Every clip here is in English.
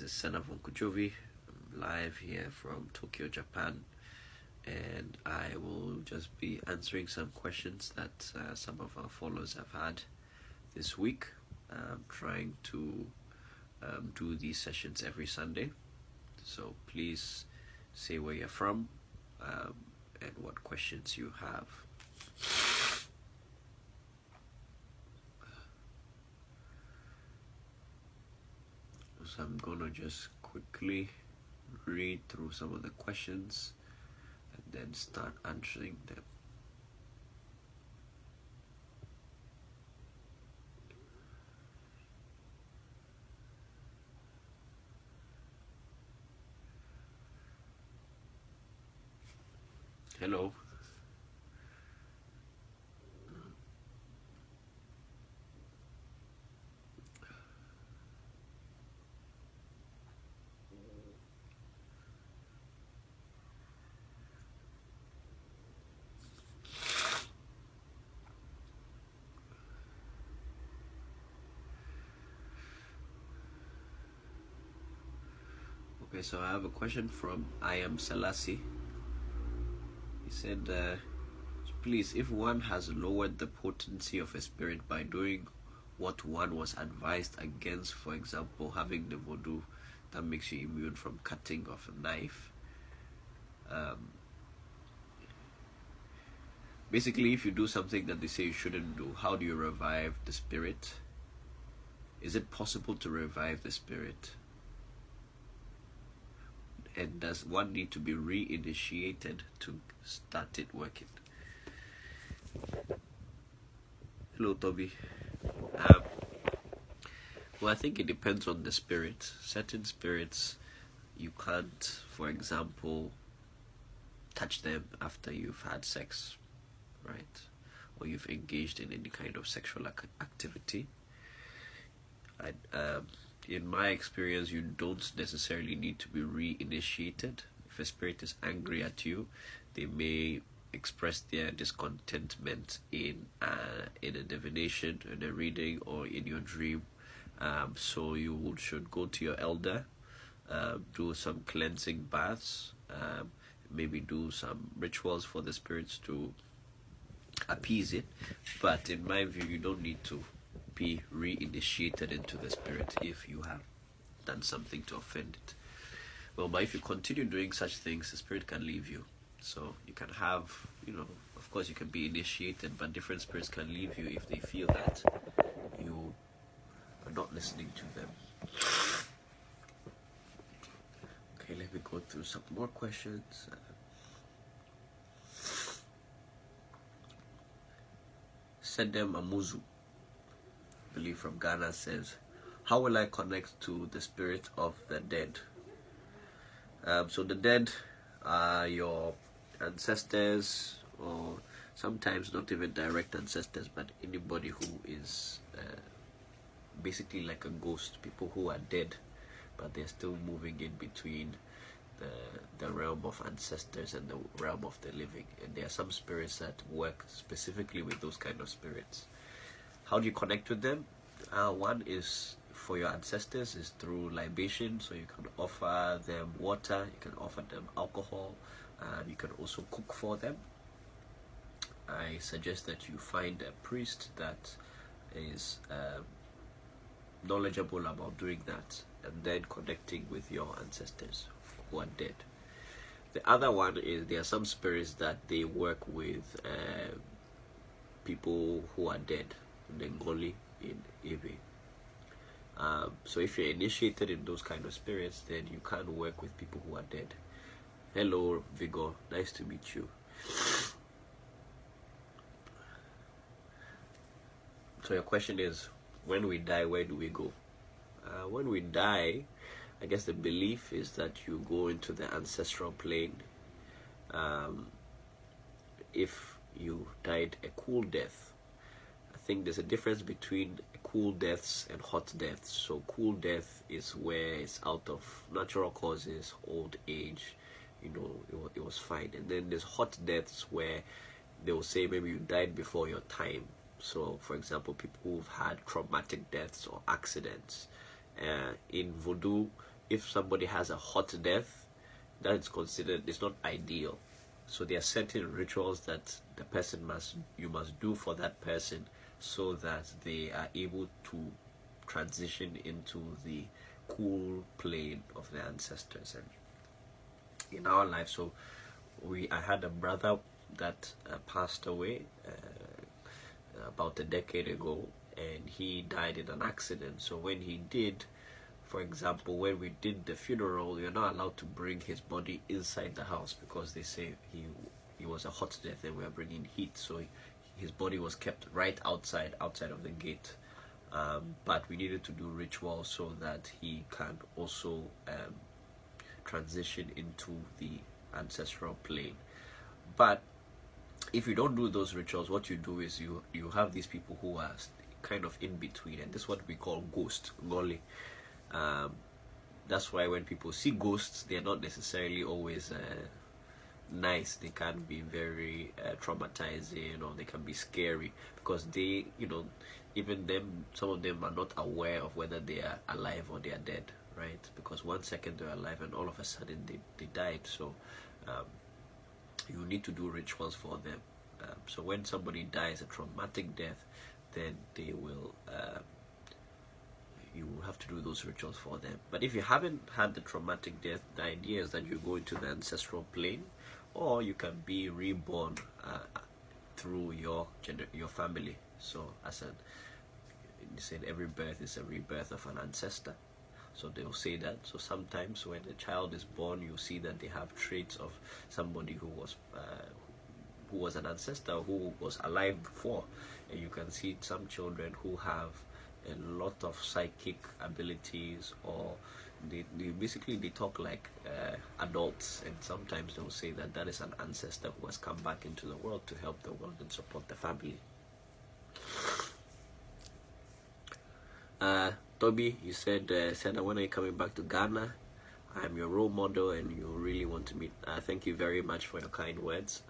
is Sena Voncujovi. I'm live here from Tokyo, Japan, and I will just be answering some questions that some of our followers have had this week. I'm trying to do these sessions every Sunday, so please say where you're from and what questions you have. So I'm gonna just quickly read through some of the questions and then start answering them. Hello. Okay, so I have a question from I Am Selassie. He said, please, if one has lowered the potency of a spirit by doing what one was advised against, for example, having the voodoo that makes you immune from cutting of a knife. Basically, if you do something that they say you shouldn't do, how do you revive the spirit? Is it possible to revive the spirit? And does one need to be reinitiated to start it working? Hello, Toby. Well, I think it depends on the spirit. Certain spirits, you can't, for example, touch them after you've had sex, right? Or you've engaged in any kind of sexual activity. In my experience, you don't necessarily need to be reinitiated. If a spirit is angry at you, they may express their discontentment in a divination, in a reading, or in your dream. So you should go to your elder, do some cleansing baths, maybe do some rituals for the spirits to appease it. But in my view, you don't need to be reinitiated into the spirit if you have done something to offend it. Well, but if you continue doing such things, the spirit can leave you. So you can have, of course you can be initiated, but different spirits can leave you if they feel that you are not listening to them. Okay, let me go through some more questions. Sedem Amuzu, I believe from Ghana, says, how will I connect to the spirit of the dead? So the dead are your ancestors, or sometimes not even direct ancestors, but anybody who is basically like a ghost, people who are dead but they're still moving in between the realm of ancestors and the realm of the living. And there are some spirits that work specifically with those kind of spirits. How do you connect with them? One is, for your ancestors, is through libation. So you can offer them water, you can offer them alcohol, you can also cook for them. I suggest that you find a priest that is knowledgeable about doing that, and then connecting with your ancestors who are dead. The other one is, there are some spirits that they work with people who are dead, in Ngoli, in Ibi. So if you're initiated in those kind of spirits, then you can work with people who are dead. Hello, Vigor. Nice to meet you. So your question is, when we die, where do we go? When we die, I guess the belief is that you go into the ancestral plane. If you died a cool death, I think there's a difference between cool deaths and hot deaths. So cool death is where it's out of natural causes, old age, it was fine. And then there's hot deaths where they will say maybe you died before your time. So for example, people who've had traumatic deaths or accidents. In Voodoo, if somebody has a hot death, that is considered, it's not ideal. So there are certain rituals that you must do for that person, so that they are able to transition into the cool plane of their ancestors. And in our life, so I had a brother that passed away about a decade ago, and he died in an accident. So when he did, for example, when we did the funeral, you're not allowed to bring his body inside the house, because they say he was a hot death and we are bringing heat. So his body was kept right outside of the gate. But we needed to do rituals so that he can also transition into the ancestral plane. But if you don't do those rituals, what you do is you have these people who are kind of in between, and this is what we call ghost goli. That's why when people see ghosts, they're not necessarily always nice. They can be very traumatizing, or they can be scary, because they, even them, some of them are not aware of whether they are alive or they are dead, right? Because 1 second they're alive and all of a sudden they died. So you need to do rituals for them. So when somebody dies a traumatic death, then they will you will have to do those rituals for them. But if you haven't had the traumatic death, the idea is that you go into the ancestral plane, or you can be reborn through your family. So as you said, every birth is a rebirth of an ancestor. So they'll say that. So sometimes when the child is born, you see that they have traits of somebody who was an ancestor, who was alive before. And you can see some children who have a lot of psychic abilities, or they basically talk like adults, and sometimes they'll say that is an ancestor who has come back into the world to help the world and support the family. Toby, you said, when are you coming back to Ghana? I'm your role model and you really want to meet. Thank you very much for your kind words.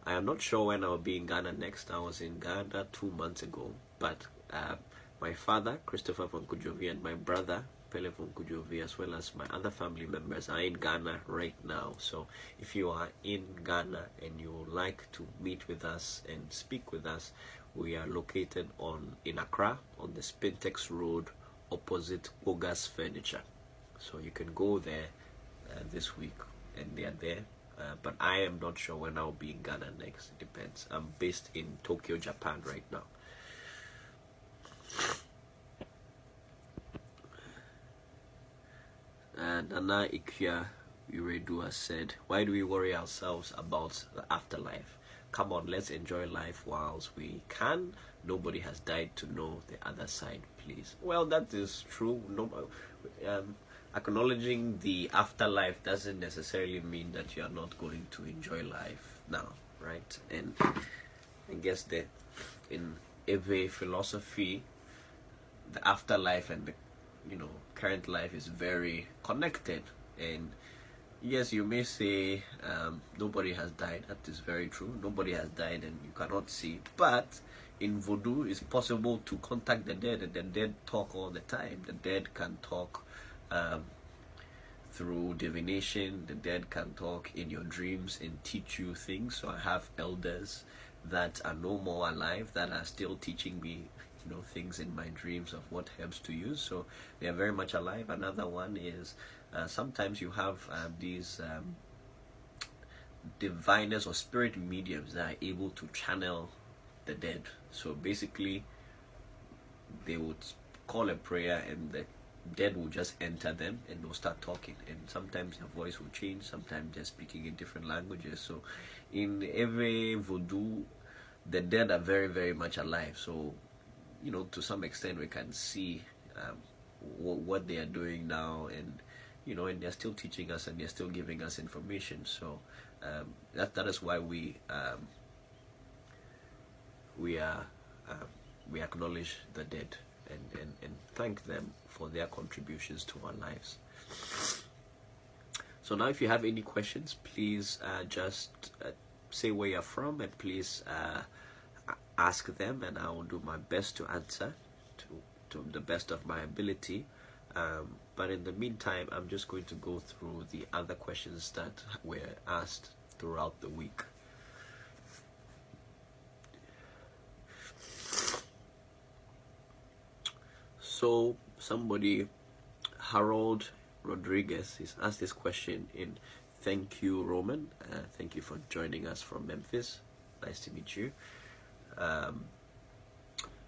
I am not sure when I'll be in Ghana next. I was in Ghana 2 months ago, but my father, Christopher Voncujovi, and my brother, Pele Voncujovi, as well as my other family members are in Ghana right now. So if you are in Ghana and you would like to meet with us and speak with us, we are located in Accra on the Spintex Road opposite Bogas Furniture. So you can go there this week, and they are there. But I am not sure when I'll be in Ghana next. It depends. I'm based in Tokyo, Japan right now. Nana Ikia Uredua said, why do we worry ourselves about the afterlife? Come on, let's enjoy life whilst we can. Nobody has died to know the other side, please. Well, that is true. Acknowledging the afterlife doesn't necessarily mean that you are not going to enjoy life now, right? And I guess that in every philosophy, the afterlife and the current life is very connected. And yes, you may say nobody has died. That is very true. Nobody has died and you cannot see. But in Voodoo, it's possible to contact the dead, and the dead talk all the time. The dead can talk through divination. The dead can talk in your dreams and teach you things. So I have elders that are no more alive that are still teaching me things in my dreams of what herbs to use. So they are very much alive. Another one is sometimes you have these diviners or spirit mediums that are able to channel the dead. So basically they would call a prayer and the dead will just enter them and they'll start talking, and sometimes their voice will change, sometimes they're speaking in different languages. So in every Voodoo, the dead are very, very much alive. So to some extent we can see what they are doing now, and and they're still teaching us and they're still giving us information. So that is why we acknowledge the dead and thank them for their contributions to our lives. So now, if you have any questions, please just say where you're from, and please ask them, and I will do my best to answer to the best of my ability. But in the meantime, I'm just going to go through the other questions that were asked throughout the week. So somebody, Harold Rodriguez, is asked this question in Thank You Roman. Thank you for joining us from Memphis. Nice to meet you.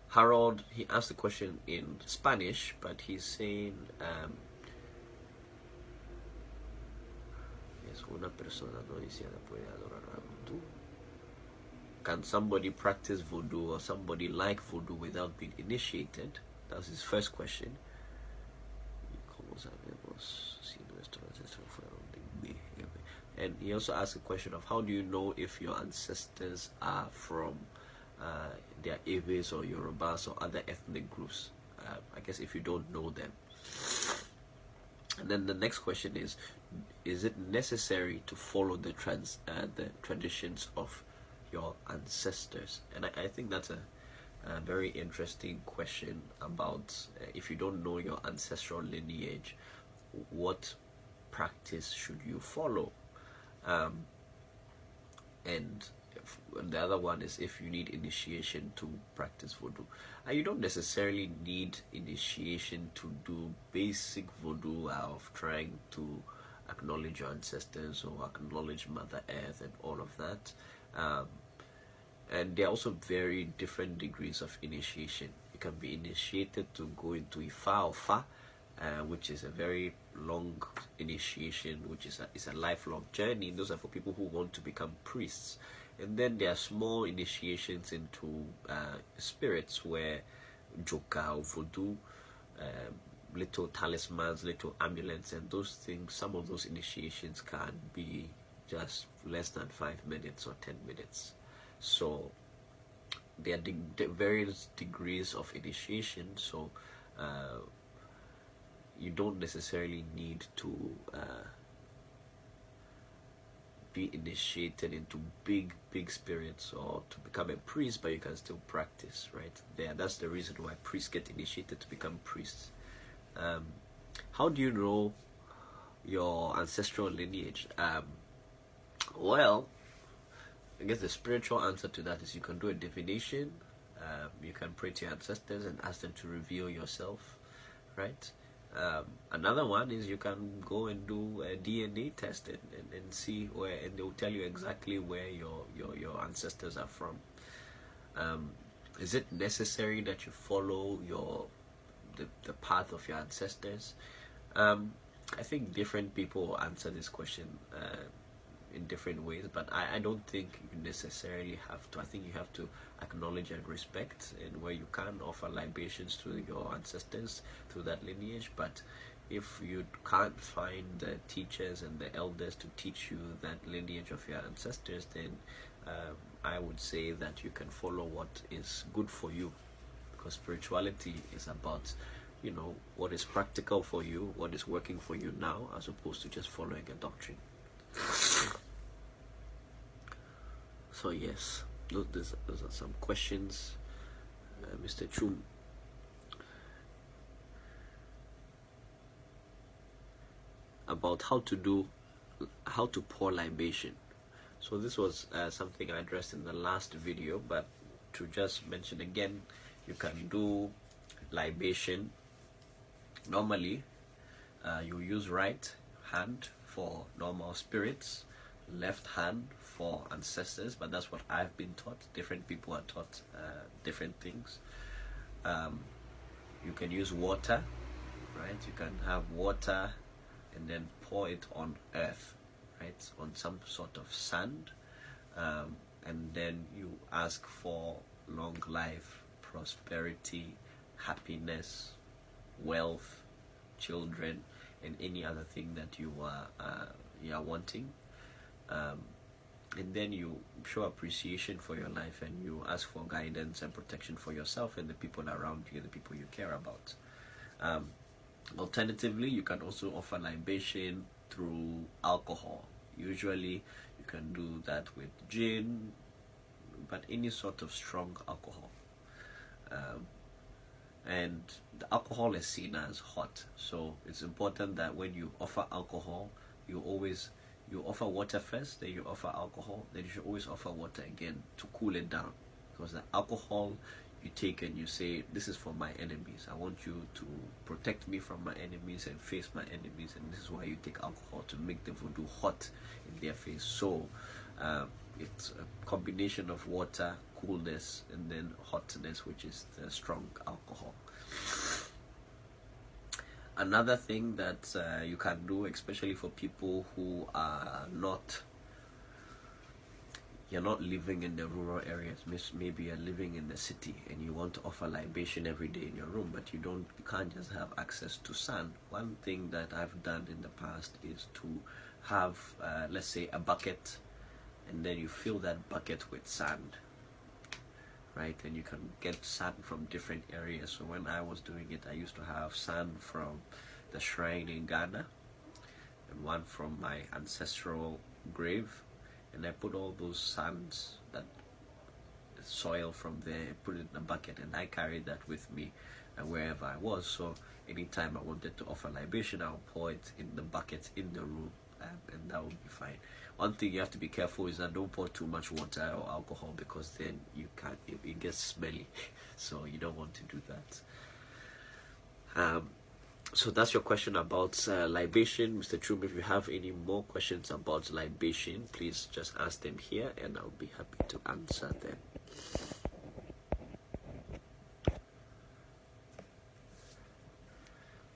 Harold, he asked the question in Spanish, but he's saying, una persona no iniciada puede adorar a Voodoo. Can somebody practice Voodoo or somebody like Voodoo without being initiated? That's his first question. And he also asked a question of how do you know if your ancestors are from their Eves or Yorubas or other ethnic groups? I guess if you don't know them. And then the next question is it necessary to follow the traditions of your ancestors? And I think that's a very interesting question about if you don't know your ancestral lineage, what practice should you follow? And the other one is if you need initiation to practice Voodoo. And you don't necessarily need initiation to do basic Voodoo of trying to acknowledge your ancestors or acknowledge Mother Earth and all of that. And there are also very different degrees of initiation. You can be initiated to go into Ifa or Fa, which is a very long initiation, which is a lifelong journey. Those are for people who want to become priests. And then there are small initiations into spirits where Joka or Voodoo, little talismans, little amulets, and those things, some of those initiations can be just less than 5 minutes or 10 minutes. So there are various degrees of initiation, so you don't necessarily need to be initiated into big spirits or to become a priest, but you can still practice, right? That's the reason why priests get initiated, to become priests. How do you know your ancestral lineage? Well, I guess the spiritual answer to that is you can do a divination. You can pray to your ancestors and ask them to reveal yourself, right? Another one is you can go and do a DNA test and see where, and they'll tell you exactly where your ancestors are from. Is it necessary that you follow the path of your ancestors? I think different people answer this question in different ways, but I don't think you necessarily have to. I think you have to acknowledge and respect, and where you can offer libations to your ancestors through that lineage. But if you can't find the teachers and the elders to teach you that lineage of your ancestors, then I would say that you can follow what is good for you, because spirituality is about, what is practical for you, what is working for you now, as opposed to just following a doctrine. So yes, those are some questions, Mr. Chum. About how to pour libation. So this was something I addressed in the last video, but to just mention again, you can do libation. Normally, you use right hand for normal spirits, left hand for ancestors, but that's what I've been taught. Different people are taught different things. You can use water, right? You can have water and then pour it on earth, right? On some sort of sand, and then you ask for long life, prosperity, happiness, wealth, children, and any other thing that you are wanting. And then you show appreciation for your life, and you ask for guidance and protection for yourself and the people around you, the people you care about. Alternatively, you can also offer libation through alcohol. Usually you can do that with gin, but any sort of strong alcohol. and the alcohol is seen as hot. So it's important that when you offer alcohol, you offer water first, then you offer alcohol, then you should always offer water again to cool it down. Because the alcohol you take and you say, this is for my enemies. I want you to protect me from my enemies and face my enemies, and this is why you take alcohol, to make the voodoo hot in their face. So it's a combination of water, coolness, and then hotness, which is the strong alcohol. Another thing that you can do, especially for people who are you're not living in the rural areas, maybe you're living in the city and you want to offer libation every day in your room, but you can't just have access to sand. One thing that I've done in the past is to have, let's say, a bucket, and then you fill that bucket with sand, right? And you can get sand from different areas. So when I was doing it, I used to have sand from the shrine in Ghana and one from my ancestral grave, and I put all those sands, that soil from there, put it in a bucket, and I carried that with me wherever I was. So anytime I wanted to offer libation, I'll pour it in the bucket in the room, and that will be fine. One thing you have to be careful is that don't pour too much water or alcohol, because then it gets smelly. So you don't want to do that. So that's your question about libation. Mr. Chum, if you have any more questions about libation, please just ask them here and I'll be happy to answer them.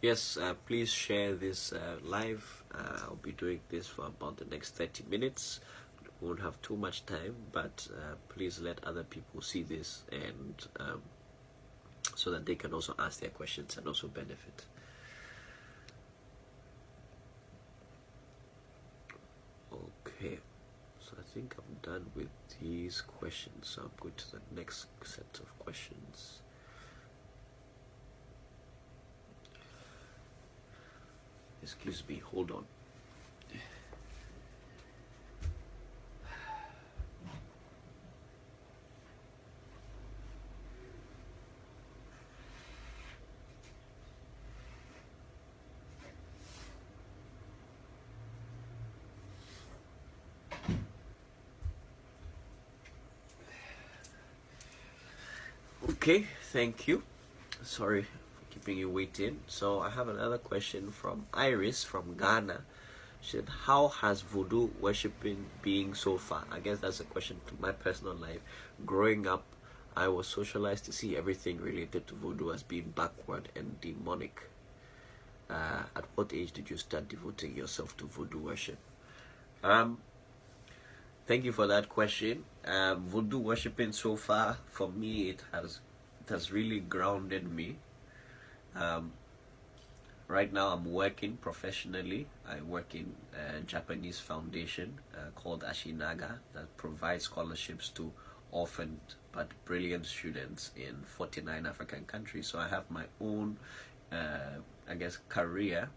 Yes, please share this live. I'll be doing this for about the next 30 minutes. We won't have too much time, but please let other people see this, and so that they can also ask their questions and also benefit. Okay, so I think I'm done with these questions, so I'm going to the next set of questions. Excuse me, hold on. Okay, thank you. Sorry for keeping you waiting. So I have another question from Iris from Ghana. She said, how has voodoo worshipping been so far? I guess that's a question to my personal life. Growing up, I was socialized to see everything related to voodoo as being backward and demonic. At what age did you start devoting yourself to voodoo worship? Thank you for that question. Voodoo worshipping so far, for me, it has really grounded me. Right now I'm working professionally. I work in a Japanese foundation called Ashinaga that provides scholarships to orphaned but brilliant students in 49 African countries. So I have my own, career.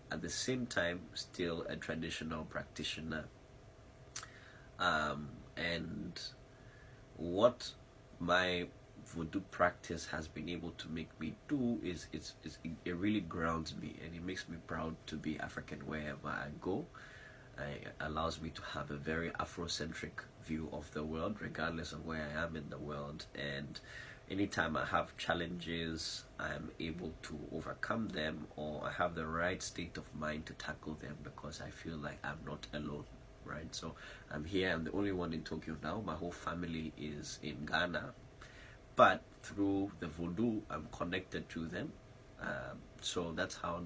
At the same time, still a traditional practitioner. And what my voodoo practice has been able to make me do is it really grounds me, and it makes me proud to be African wherever I go. It allows me to have a very Afrocentric view of the world, regardless of where I am in the world. And anytime I have challenges, I'm able to overcome them, or I have the right state of mind to tackle them, because I feel like I'm not alone. Right, so I'm here. I'm the only one in Tokyo now. My whole family is in Ghana, but through the voodoo, I'm connected to them. So that's how,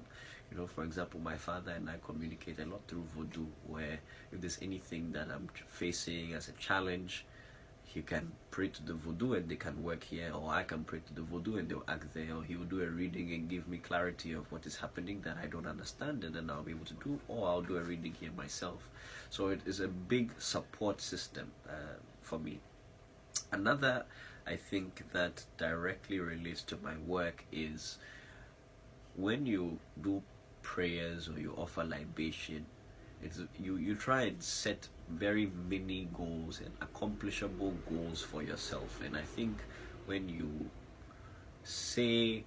for example, my father and I communicate a lot through voodoo. Where if there's anything that I'm facing as a challenge, he can pray to the voodoo and they can work here, or I can pray to the voodoo and they'll act there, or he will do a reading and give me clarity of what is happening that I don't understand, and then I'll be able to do, or I'll do a reading here myself. So it is a big support system for me. Another, I think, that directly relates to my work is when you do prayers or you offer libation, you try and set very mini goals and accomplishable goals for yourself. And I think when you say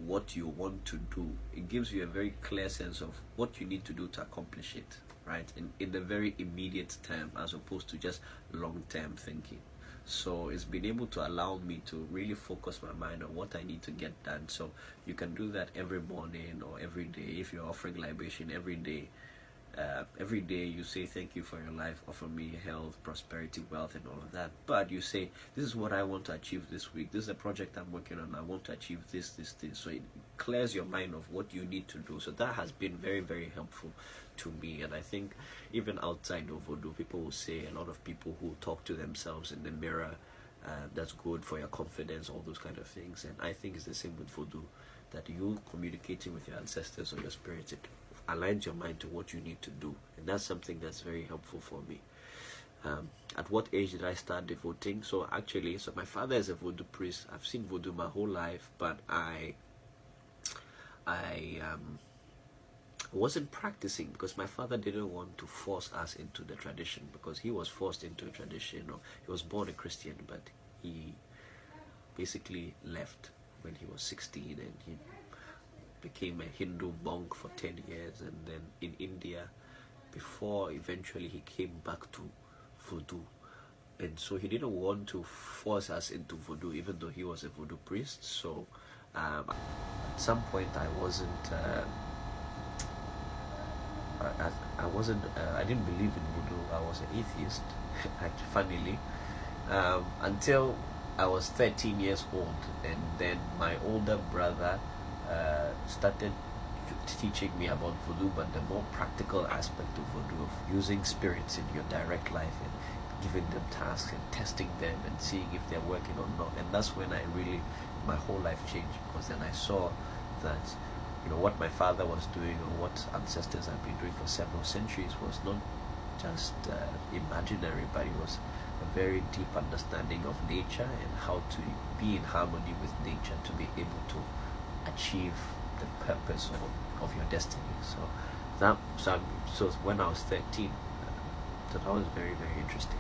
what you want to do, it gives you a very clear sense of what you need to do to accomplish it, right? In the very immediate term, as opposed to just long-term thinking. So it's been able to allow me to really focus my mind on what I need to get done. So you can do that every morning or every day. If you're offering libation every day you say thank you for your life, offer me health, prosperity, wealth, and all of that. But you say, this is what I want to achieve this week, this is a project I'm working on, I want to achieve this. So it clears your mind of what you need to do. So that has been very, very helpful to me. And I think even outside of Voodoo, people will say, a lot of people who talk to themselves in the mirror, that's good for your confidence, all those kind of things. And I think it's the same with Voodoo, that you communicating with your ancestors or your spirit, it aligns your mind to what you need to do. And that's something that's very helpful for me. At what age did I start devoting? So my father is a Voodoo priest. I've seen Voodoo my whole life, but I wasn't practicing because my father didn't want to force us into the tradition, because he was forced into a tradition, or he was born a Christian, but he basically left when he was 16, and he became a Hindu monk for 10 years, and then in India, before eventually he came back to Voodoo. And so he didn't want to force us into Voodoo, even though he was a Voodoo priest. So at some point I didn't believe in Voodoo. I was an atheist, funnily, until I was 13 years old, and then my older brother started teaching me about Voodoo, but the more practical aspect of Voodoo, of using spirits in your direct life and giving them tasks and testing them and seeing if they're working or not. And that's when my whole life changed, because then I saw that what my father was doing, or what ancestors had been doing for several centuries, was not just imaginary, but it was a very deep understanding of nature and how to be in harmony with nature to be able to achieve the purpose of your destiny. So when I was 13, that was very, very interesting.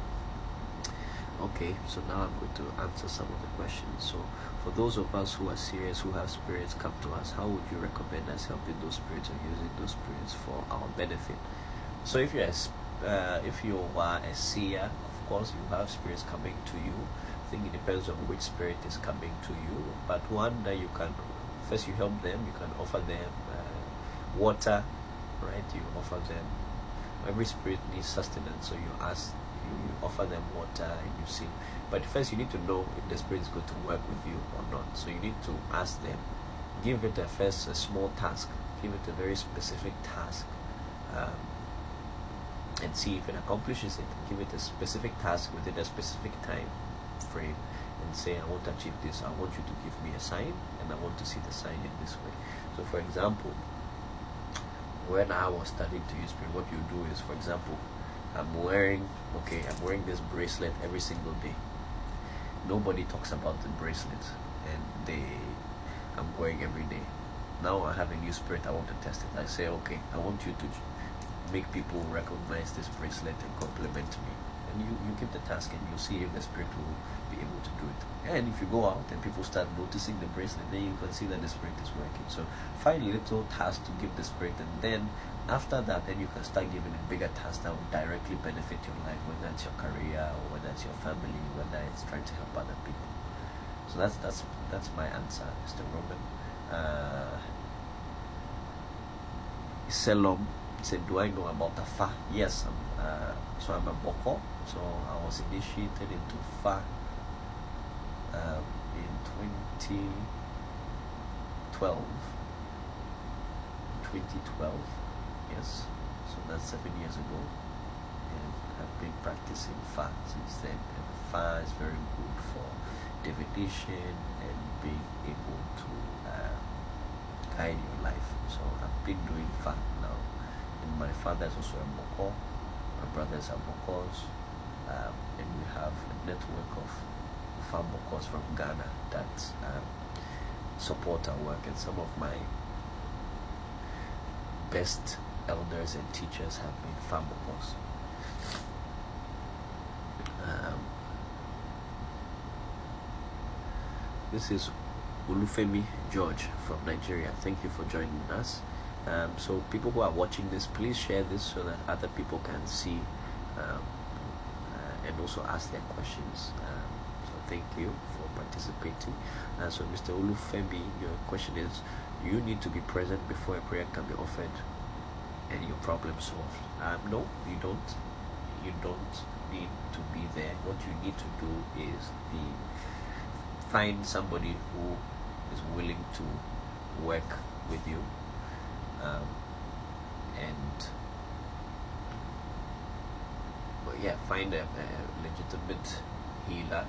Okay, so now I'm going to answer some of the questions. So for those of us who are serious, who have spirits come to us, how would you recommend us helping those spirits or using those spirits for our benefit? So if you are a seer, of course you have spirits coming to you. I think it depends on which spirit is coming to you, but one that you can, first you help them, you can offer them water, right? You offer them, every spirit needs sustenance, so you offer them water and you see. But first you need to know if the spirit is going to work with you or not. So you need to ask them, give it a small task, give it a very specific task, and see if it accomplishes it. Give it a specific task within a specific time frame, and say, I want to achieve this, I want you to give me a sign, and I want to see the sign in this way. So for example, when I was studying to use spirit, what you do is, for example, I'm wearing this bracelet every single day. Nobody talks about the bracelet, and I'm wearing every day. Now I have a new spirit, I want to test it. I say, okay, I want you to make people recognize this bracelet and compliment me. And you give the task, and you see if the spirit will be able to do it. And if you go out and people start noticing the bracelet, then you can see that the spirit is working. So find a little task to give the spirit, and then after that, then you can start giving it bigger tasks that will directly benefit your life, whether it's your career or whether it's your family, whether it's trying to help other people. So that's my answer, Mr. Roman. Selom said, do I know about the Fa? Yes, so I'm a Bokor. So I was initiated into Fa in 2012. Yes, so that's 7 years ago, and I've been practicing Fa since then. And Fa is very good for divination and being able to guide your life. So I've been doing Fa now, and my father is also a Bokor, my brothers are Bokors, and we have a network of Fa Bokors from Ghana that support our work, and some of my best elders and teachers have been Fa Bokors. This is Olufemi George from Nigeria. Thank you for joining us. So people who are watching this, please share this so that other people can see and also ask their questions. So thank you for participating. So Mr. Olufemi, your question is, you need to be present before a prayer can be offered and your problem solved. No, you don't. You don't need to be there. What you need to do is find somebody who is willing to work with you, find a legitimate healer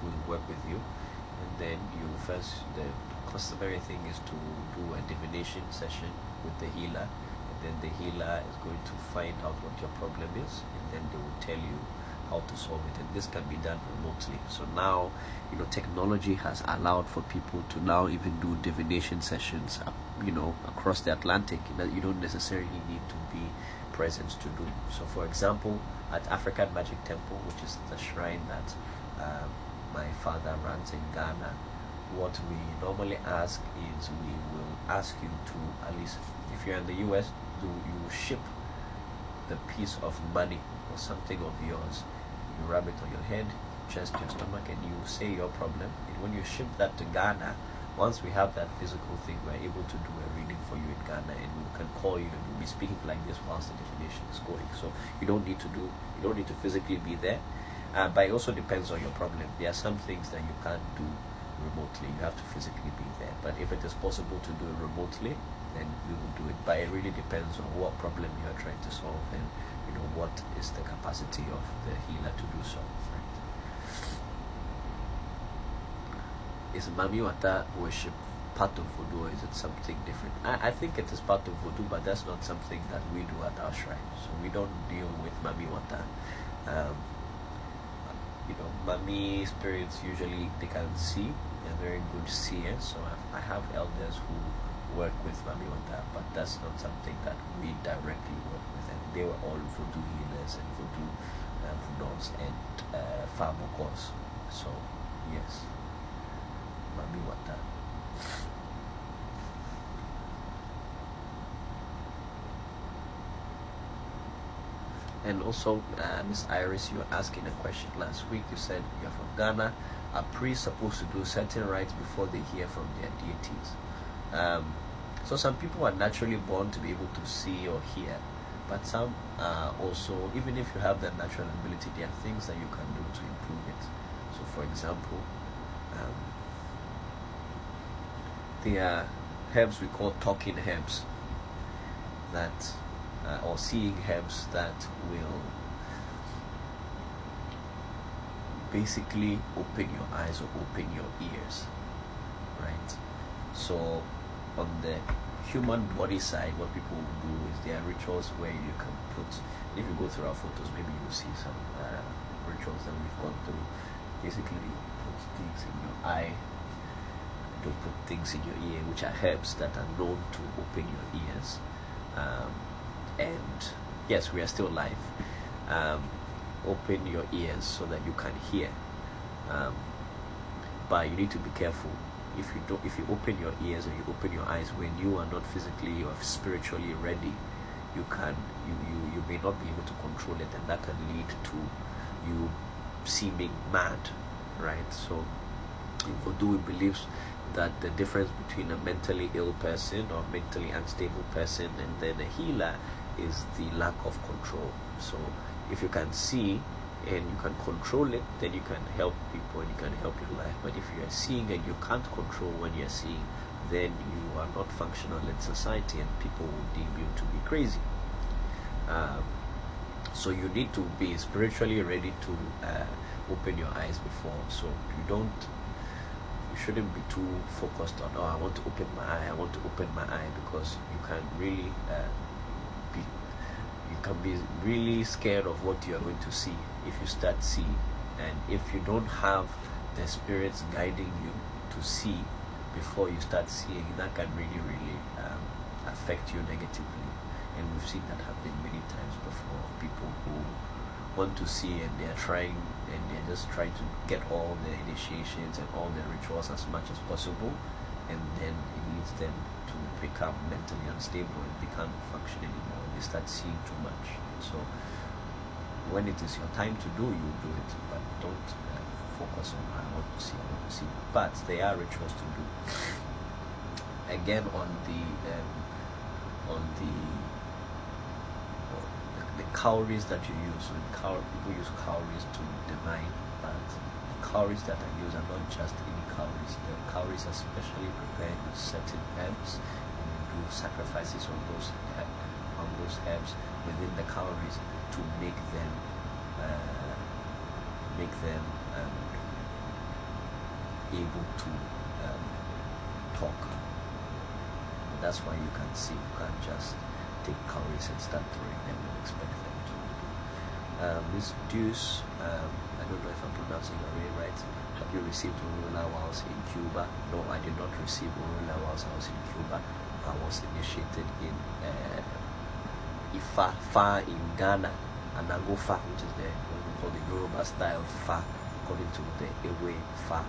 who will work with you, and then the customary thing is to do a divination session with the healer, and then the healer is going to find out what your problem is, and then they will tell you how to solve it. And this can be done remotely. So now, technology has allowed for people to now even do divination sessions, across the Atlantic, that you don't necessarily need to be present to do. So for example, at African Magic Temple, which is the shrine that my father runs in Ghana, what we normally ask is, we will ask you to, at least if you're in the US, you ship the piece of money or something of yours. You rub it on your head, chest, your stomach, and you say your problem. And when you ship that to Ghana, once we have that physical thing, we're able to do a reading for you in Ghana, and we can call you and we'll be speaking like this whilst the divination is going. So you don't need to physically be there, but it also depends on your problem. There are some things that you can't do remotely. You have to physically be there. But if it is possible to do it remotely, then we will do it. But it really depends on what problem you are trying to solve, and what is the capacity of the healer to do so. Right? Is Mami Wata worship part of Voodoo, or is it something different? I think it is part of Voodoo, but that's not something that we do at our shrine. So we don't deal with Mami Wata. Mami spirits, usually they can see. They're very good seers. So I have elders who work with Mami Wata, but that's not something that we directly work with. And they were all Voodoo healers and Voodoo Voodoos and Bokors. So yes, Mami Wata. And also, Miss Iris, you were asking a question last week. You said you're from Ghana. Are priests supposed to do certain rites before they hear from their deities? So some people are naturally born to be able to see or hear, but some also, even if you have that natural ability, there are things that you can do to improve it. So for example, there are herbs we call talking herbs that or seeing herbs that will basically open your eyes or open your ears, right? So on the human body side, what people will do is there are rituals where you can put, if you go through our photos, maybe you'll see some rituals that we've gone through. Basically, put things in your eye, don't put things in your ear, which are herbs that are known to open your ears. And yes, we are still live. Open your ears so that you can hear. But you need to be careful. If you open your ears or you open your eyes when you are not physically or spiritually ready, you may not be able to control it, and that can lead to you seeming mad, right? So in Voodoo, we believe that the difference between a mentally ill person or mentally unstable person and then a healer is the lack of control. So if you can see and you can control it, then you can help people and you can help your life. But if you are seeing and you can't control when you're seeing, then you are not functional in society and people will deem you to be crazy. So you need to be spiritually ready to open your eyes before. So you shouldn't be too focused on, I want to open my eye, because you can really be really scared of what you are going to see if you start seeing. And if you don't have the spirits guiding you to see before you start seeing, that can really affect you negatively. And we've seen that happen many times before. People who want to see, and they're just trying to get all the initiations and all the rituals as much as possible, and then it leads them to become mentally unstable and they can't function anymore. They start seeing too much. So when it is your time to do, you do it, but don't focus on I want to see. But there are rituals to do. Again, on the cowries that you use. People use cowries to divine, but the cowries that I use are not just any cowries. The cowries are specially prepared with certain herbs, and you do sacrifices on those herbs within the cowries to make them able to talk. That's why you can see, you can't just take cowries and start throwing them and expect them to do. Miss Deuce, I don't know if I'm pronouncing your name right. Have you received Orula whilst in Cuba? No, I did not receive Orula whilst I was in Cuba. I was initiated in Ifa, Fa in Ghana, and Ango Fa, which is the what we call the Yoruba style Fa, according to the Ewe Fa,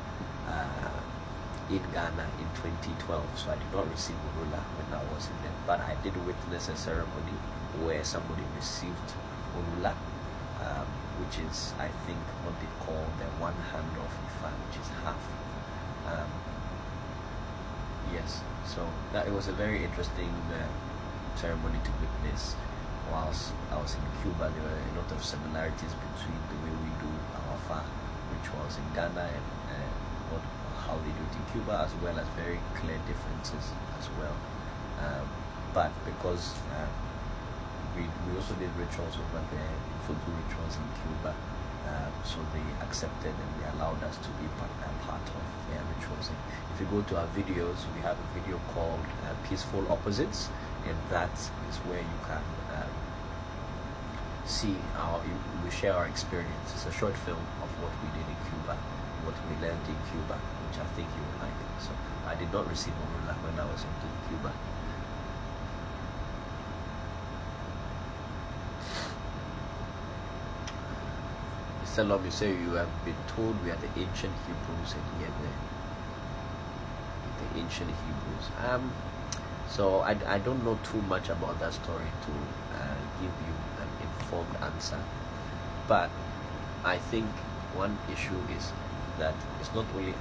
in Ghana in 2012. So I did not receive Orula when I was in there, but I did witness a ceremony where somebody received Orula, which is, I think, what they call the one hand of Ifa, which is half. Yes, so that it was a very interesting ceremony to witness. Whilst I was in Cuba, there were a lot of similarities between the way we do our Fa rituals in Ghana and how they do it in Cuba, as well as very clear differences as well. But because we also did rituals over there, Voodoo rituals in Cuba, so they accepted and they allowed us to be part of their rituals. And if you go to our videos, we have a video called Peaceful Opposites, and that is where you can see we share our experience. It's a short film of what we did in Cuba, what we learned in Cuba, which I think you will like. So I did not receive Orula when I was in Cuba. Mr. Lom, you say you have been told we are the ancient Hebrews, and yet the ancient Hebrews. So I don't know too much about that story to give you an informed answer, but I think one issue is that it's not only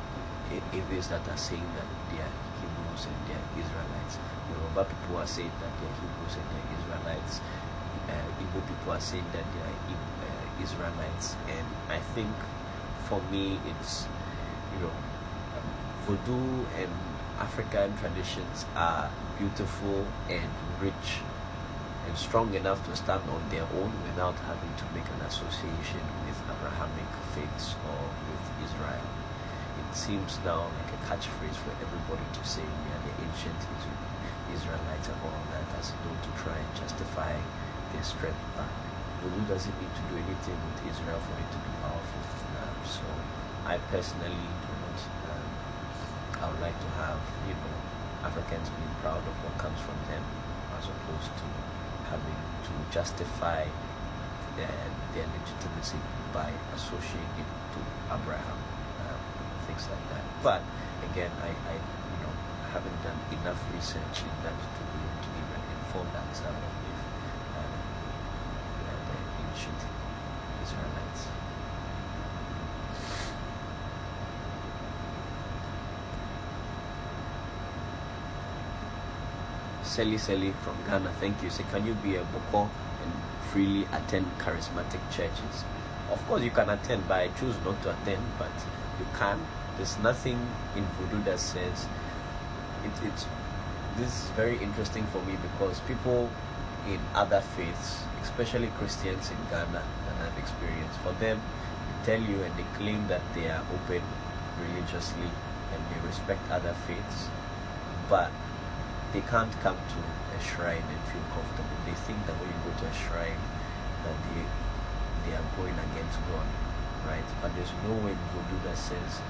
atheists that are saying that they are Hebrews and they are Israelites. Yoruba people are saying that they are Hebrews and they are Israelites. Igbo people are saying that they are Israelites, and I think for me it's Voodoo and African traditions are beautiful and rich and strong enough to stand on their own without having to make an association with Abrahamic faiths or with Israel. It seems now like a catchphrase for everybody to say we are the ancient Israelites and all that, as though to try and justify their strength. But Voodoo doesn't need to do anything with Israel for it to be powerful. So I personally do not. I would like to have Africans being proud of what comes from them, as opposed to having to justify their legitimacy by associating it to Abraham, things like that. But again, I haven't done enough research in that to be able to give an informed answer of if we are the ancient Israelites. Sally from Ghana, thank you. Say, can you be a Bokor and freely attend charismatic churches? Of course you can attend, but I choose not to attend, but you can. There's nothing in Voodoo that says it's this is very interesting for me, because people in other faiths, especially Christians in Ghana that I've experienced, for them they tell you and they claim that they are open religiously and they respect other faiths, but they can't come to a shrine and feel comfortable. They think that when you go to a shrine that they are going against God, right? But there's no way in Voodoo that says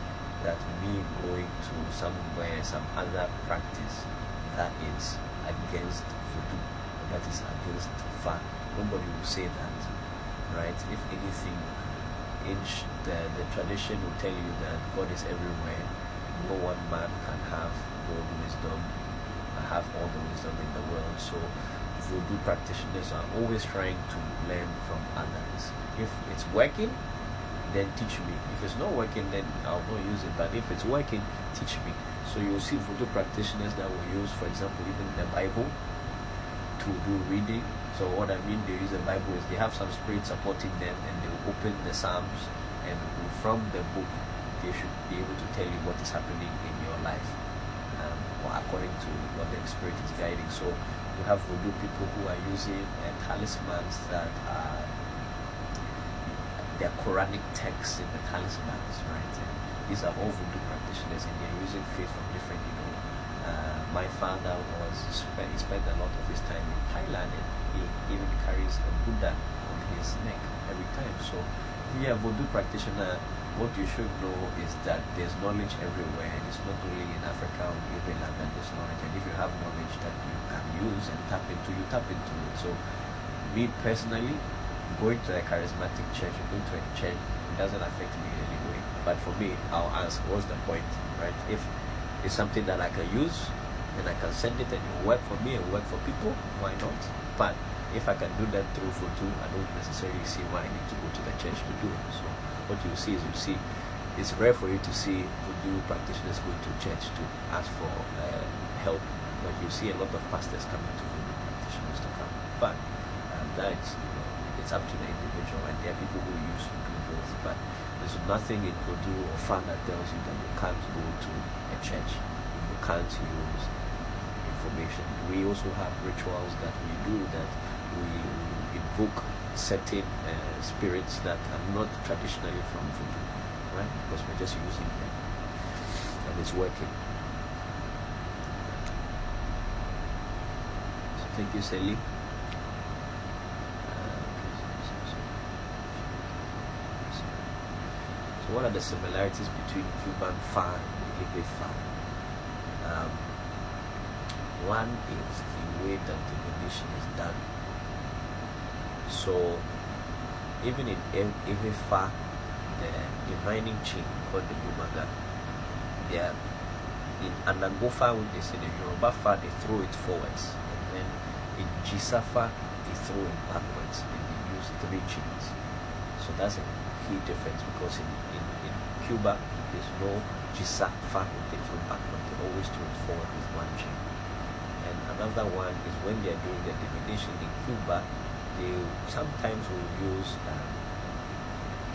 that me going to somewhere, some other practice that is against Voodoo, that is against Fa. Nobody will say that. right? If anything, the tradition will tell you that God is everywhere. No one man can have all wisdom, have all the wisdom in the world. So Voodoo practitioners are always trying to learn from others. If it's working, then teach me. If it's not working, then I'll not use it. But if it's working, teach me. So you'll see Voodoo practitioners that will use, for example, even the Bible to do reading. So what I mean, they use the Bible is they have some spirit supporting them, and they will open the Psalms, and from the book they should be able to tell you what is happening in your life, or according to what the spirit is guiding. So you have Voodoo people who are using talismans that are their Quranic texts in the talismans, right? And these are all Voodoo practitioners, and they're using faith from different, my father he spent a lot of his time in Thailand, and he even carries a Buddha on his neck every time. So if you're a Voodoo practitioner, what you should know is that there's knowledge everywhere, and it's not only in Africa or even that there's knowledge. And if you have knowledge that you can use and tap into, you tap into it. So me personally, going to a charismatic church or going to a church, it doesn't affect me in any way. But for me, I'll ask, what's the point, right? If it's something that I can use and I can send it and it will work for me and work for people, why not? But if I can do that through Voodoo, I don't necessarily see why I need to go to the church to do it. So what you see is, it's rare for you to see Voodoo practitioners going to church to ask for help, but you see a lot of pastors coming to Voodoo practitioners to come. But that's, it's up to the individual, and there are people who use to do both. But there's nothing in Voodoo or Fan that tells you that you can't go to a church, you can't use information. We also have rituals that we do, that we invoke certain spirits that are not traditionally from Voodoo, right? Because we're just using them, and it's working. So thank you, Sally. So what are the similarities between Cuban Fa and Igbe Fa? One is the way that divination is done. So even in Igbe Fa, the divining chain called the Bumaga, they are in Anangofa, when they say the Yoruba Fa, they throw it forwards, and then in Jisafa they throw it backwards, and they use 3 chains. So that's a key difference, because in Cuba there's no Jisafa when they throw backward, they always throw it forward with 1 chain. And another one is when they are doing the divination in Cuba, they sometimes will use I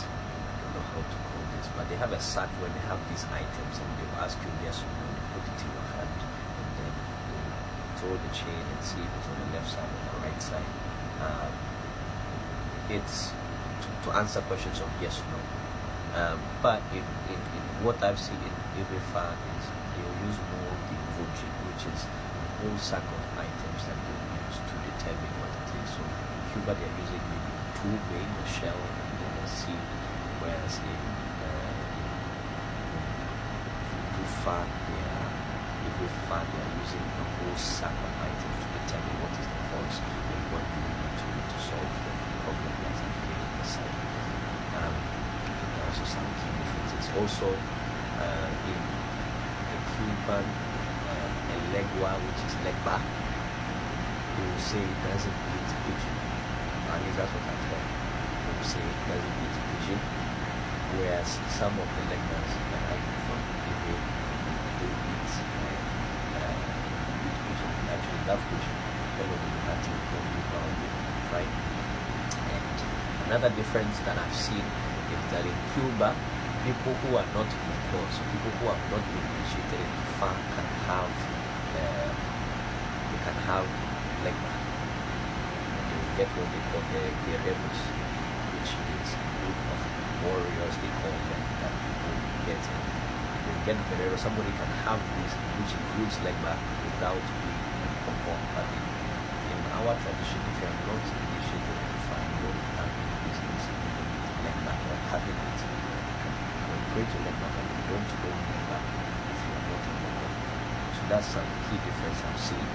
don't know how to call this, but they have a sack where they have these items, and they will ask you yes or no, they put it in your hand, and then they throw the chain and see if it's on the left side or the right side. It's to answer questions of yes or no. But in what I've seen in Ibefa is they'll use more the voji, which is a whole sack of items that they will use to determine what it is. So in Cuba they're using maybe 2 main, a shell and then a seed, whereas in Ibefa they are using a whole sack of items to determine what is the cause and what you need to do to solve the problem that's happening in the side. Also some key differences. Also in the Cuban Legua, which is Legba, they will say it doesn't eat pigeon. At least that's what I've heard. They will say it doesn't eat pigeon, whereas some of the Legbas that I eat from Ibe, they eat pigeon. They actually love pigeon. All of them have to go right? And another difference that I've seen is that in Cuba, people who are not Bokor, so people who have not been initiated into Fa can have Legba. They will get what they call the rebels, which is a group of warriors, they call them, that people get. They will get Guerrero. Somebody can have this, which includes Legba, without being Bokor. But in our tradition, if you are not initiated into Fa, you don't have any business Legba or having it. When you pray to Legba, but you don't go Legba if you are not in Bokor. So that's some key difference I've seen.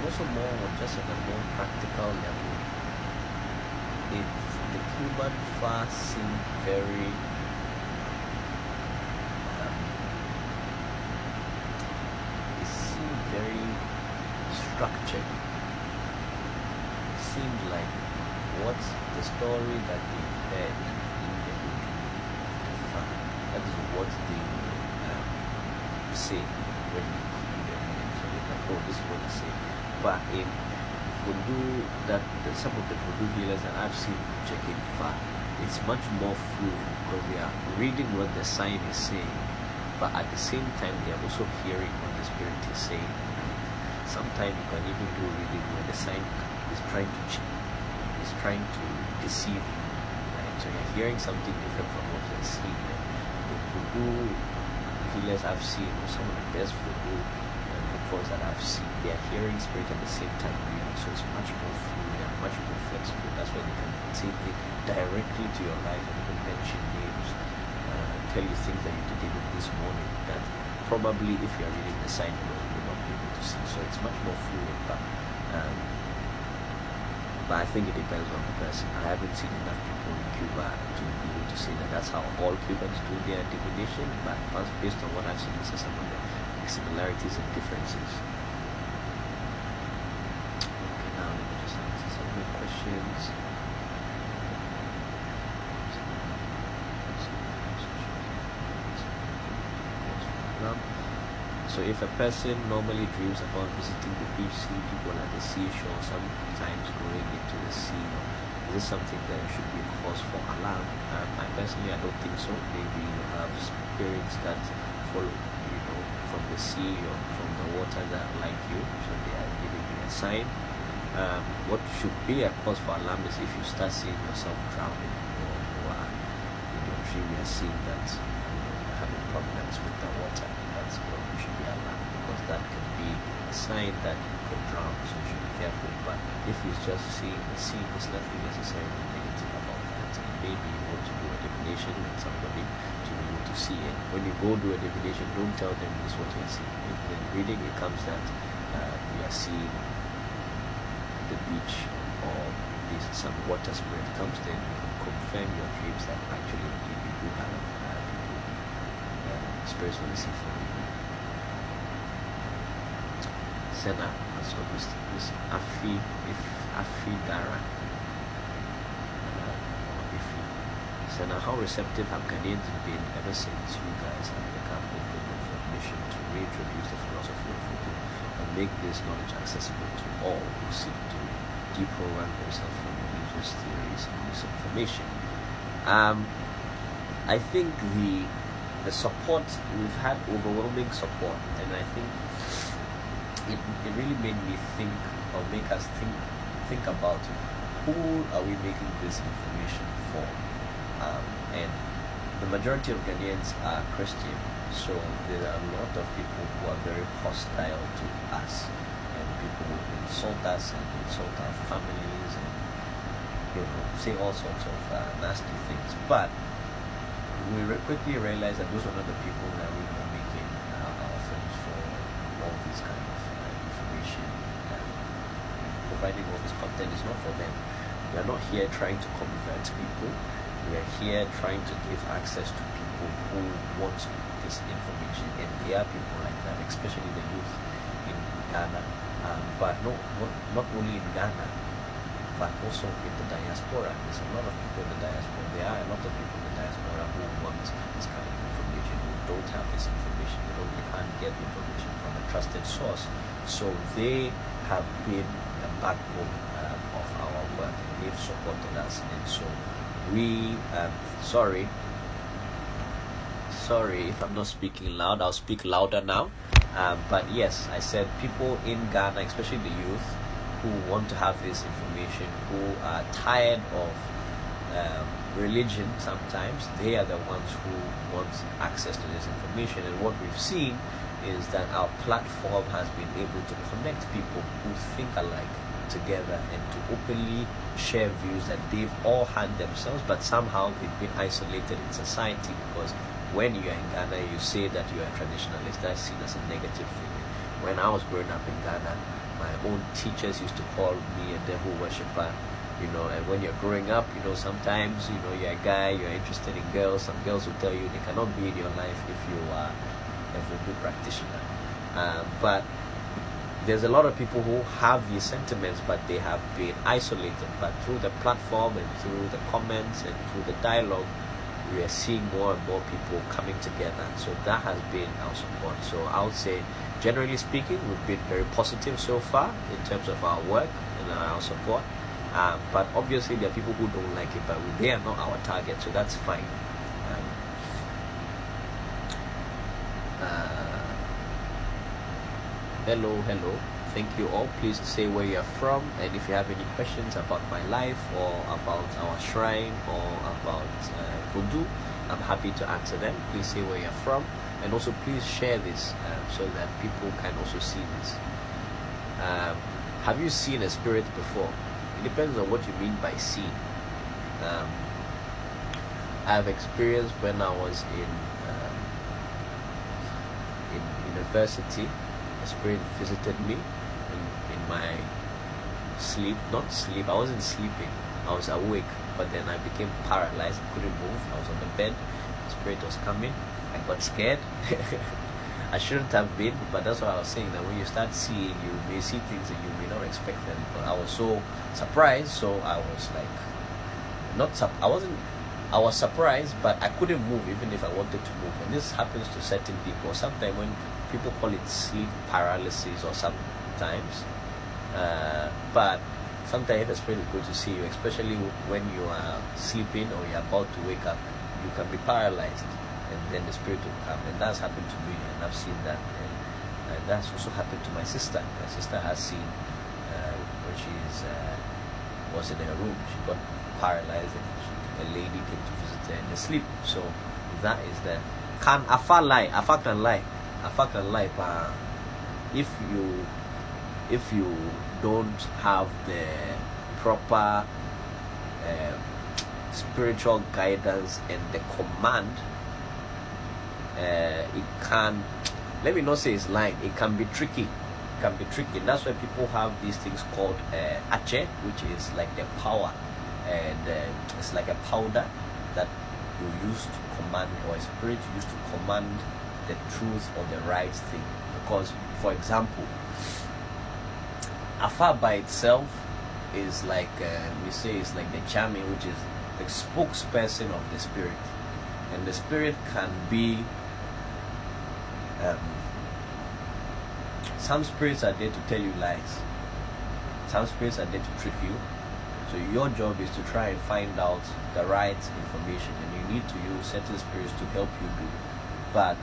also more just on a more practical level. The Cuban fast seemed very very structured. It seemed like what's the story that they heard in the Voodoo. That is what they say when they hear them. So they can, oh, this is what they say. But in Voodoo, some of the Voodoo healers that I've seen checking far, it's much more fluid because they are reading what the sign is saying, but at the same time they are also hearing what the spirit is saying. Sometimes you can even do reading where the sign is trying to cheat, is trying to deceive you. Right? So you're hearing something different from what you're seeing. The Voodoo healers I've seen, or some of the best Voodoo books that I've seen, they are hearing spirit at the same time reading. So it's much more fluid and much more flexible. That's why they can say things directly to your life and even mention names, tell you things that you did even this morning that probably if you're reading the sign you will not be able to see. So it's much more fluid, but I think it depends on the person. I haven't seen enough people in Cuba to be able to say that that's how all Cubans do their divination, but based on what I've seen, this is some of the similarities and differences. Okay, now let me just answer some more questions. So if a person normally dreams about visiting the beach, seeing people at the seashore, sometimes going into the sea, is this something that should be a cause for alarm? I personally, I don't think so. Maybe you have spirits that follow, from the sea or from the water that like you, so they are giving you a sign. What should be a cause for alarm is if you start seeing yourself drowning, or in your dream you are seeing that you're having problems with the water. That's what you should be alarmed, because that can be a sign that you could drown, so you should be careful. But if it's just seeing the sea, there's nothing necessarily negative about that. Maybe you want to do a divination with somebody to be able to see it. When you go do a divination, don't tell them this is what you're seeing. If in reading it comes that you are seeing the beach or some water spirit comes, then you can confirm your dreams that actually you do have spirits on the sea for you. Sena, so this Afi Dara. Sena, how receptive have Ghanaians been ever since you guys have become open for mission to reintroduce the philosophy of Voodoo and make this knowledge accessible to all who seek to deprogram themselves from religious theories and misinformation? I think the support, we've had overwhelming support, and I think it really made me think, or make us think about who are we making this information for. And the majority of Ghanaians are Christian, so there are a lot of people who are very hostile to us, and people will insult us and insult our families and say all sorts of nasty things. But we quickly realized that those are not the people that we were making our films for. All this kind of information and providing all this content is not for them. We are not here trying to convert people. We are here trying to give access to people who want this information, and there are people like that, especially the youth in Ghana, but not only in Ghana, but also in the diaspora. There's a lot of people in the diaspora. There are a lot of people in the diaspora who want this kind of information, who don't have this information. They can't get information from a trusted source. So they have been the backbone of our work, and they've supported us. And so we, sorry if I'm not speaking loud, I'll speak louder now. But yes, I said people in Ghana, especially the youth, who want to have this information, who are tired of religion sometimes, they are the ones who want access to this information. And what we've seen is that our platform has been able to connect people who think alike together and to openly share views that they've all had themselves, but somehow they've been isolated in society, because when you're in Ghana, you say that you're a traditionalist, that's seen as a negative thing. When I was growing up in Ghana, my own teachers used to call me a devil worshipper. You know, and when you're growing up, you know, sometimes, you know, you're a guy, you're interested in girls. Some girls will tell you they cannot be in your life if you are a voodoo practitioner. But there's a lot of people who have these sentiments, but they have been isolated. But through the platform and through the comments and through the dialogue, we are seeing more and more people coming together. So that has been our support. So I would say, generally speaking, we've been very positive so far in terms of our work and our support. But obviously there are people who don't like it, but they are not our target, so that's fine. Hello. Thank you all. Please say where you are from, and if you have any questions about my life or about our shrine or about Voodoo, I'm happy to answer them. Please say where you are from, and also please share this so that people can also see this. Have you seen a spirit before? It depends on what you mean by seeing. I've experienced when I was in university, a spirit visited me in my sleep. Not sleep, I wasn't sleeping, I was awake, but then I became paralyzed, I couldn't move, I was on the bed, the spirit was coming, I got scared. I shouldn't have been, but that's what I was saying, that when you start seeing, you may see things that you may not expect them. But I was so surprised, so I was like, I was surprised, but I couldn't move even if I wanted to move. And this happens to certain people. Sometimes when people call it sleep paralysis or sometimes, but sometimes the spirit is going to see you, especially when you are sleeping or you're about to wake up, you can be paralyzed. And then the spirit will come, and that's happened to me, and I've seen that, and that's also happened to my sister. My sister has seen when she was in her room, she got paralyzed, and a lady came to visit her in the sleep. So that is the can afa lie, but if you don't have the proper spiritual guidance and the command, it can, let me not say it's lying, it can be tricky. That's why people have these things called ache, which is like the power, and it's like a powder that you use to command, or a spirit used to command the truth or the right thing. Because, for example, afa by itself is like we say it's like the chami, which is the spokesperson of the spirit, and the spirit can be some spirits are there to tell you lies, some spirits are there to trick you. So your job is to try and find out the right information, and you need to use certain spirits to help you do. But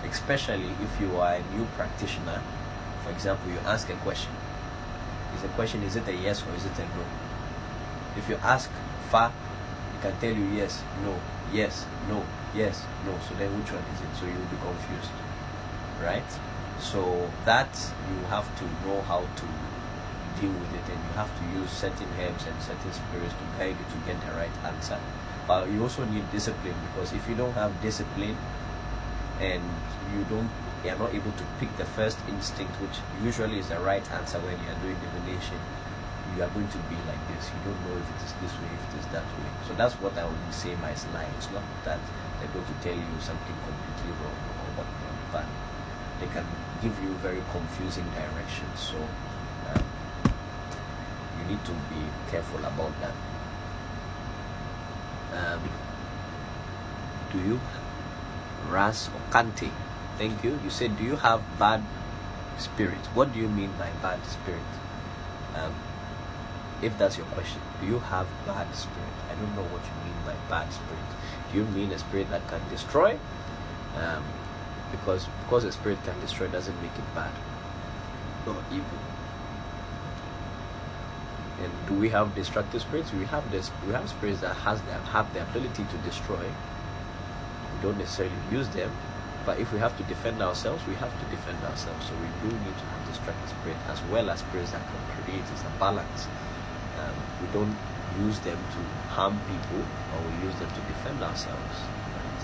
especially if you are a new practitioner, for example, you ask a question. Is it a yes or is it a no? If you ask fa, it can tell you yes, no, yes, no, yes, no. So then which one is it? So you'll be confused, right? So that you have to know how to deal with it, and you have to use certain herbs and certain spirits to guide you to get the right answer. But you also need discipline, because if you don't have discipline and you are not able to pick the first instinct, which usually is the right answer when you are doing divination, you are going to be like this. You don't know if it is this way, if it is that way. So that's what I would say my lie. It's not that they're going to tell you something completely wrong or whatnot, but they can give you very confusing directions. So you need to be careful about that. Do you Ras or Kante? Thank you. You said, do you have bad spirit? What do you mean by bad spirit? If that's your question, do you have bad spirit? I don't know what you mean by bad spirit. Do you mean a spirit that can destroy? Because a spirit can destroy doesn't make it bad or evil. And do we have destructive spirits? We have spirits that have the ability to destroy. We don't necessarily use them, but if we have to defend ourselves, we have to defend ourselves. So we do need to have destructive spirit as well as spirits that can create. It's a balance. We don't use them to harm people, or we use them to defend ourselves. Right?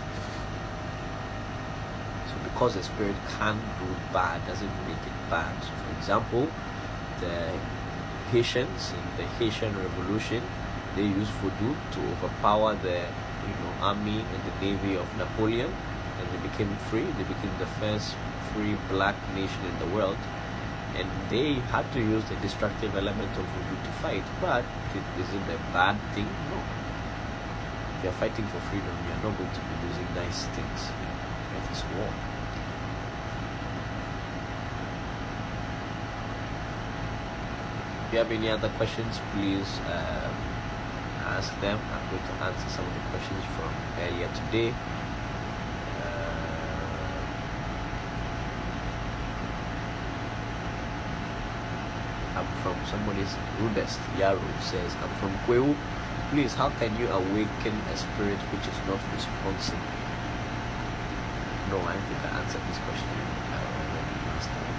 So because a spirit can do bad doesn't make it bad. So for example, the Haitians in the Haitian Revolution. They used voodoo to overpower the army and the navy of Napoleon, and they became free. They became the first free black nation in the world, and they had to use the destructive element of voodoo to fight. But is it a bad thing? No. If you're fighting for freedom, you're not going to be using nice things. That is war. If you have any other questions, please ask them. I'm going to answer some of the questions from earlier today. I'm from somebody's rudest. Yaro says, I'm from Kweu. Please, how can you awaken a spirit which is not responsive? No, I think I answered this question already last time.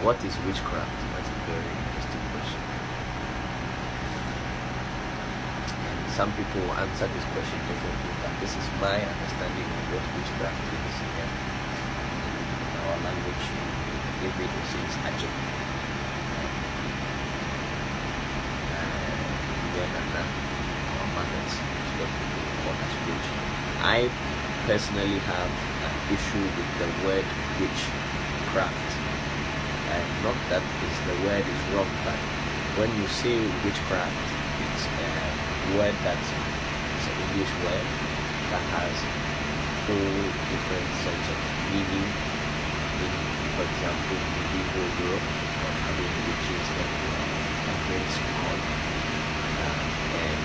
What is witchcraft? That's a very interesting question. Some people answer this question differently, but this is my understanding of what witchcraft is. In our language, David says Ajay. Our mothers, is what people call as witch. I personally have an issue with the word witchcraft. Not that the word is wrong, but when you say witchcraft, it's a word that's an English word that has whole different sets of meaning. For example, medieval Europe was having witches that were against God and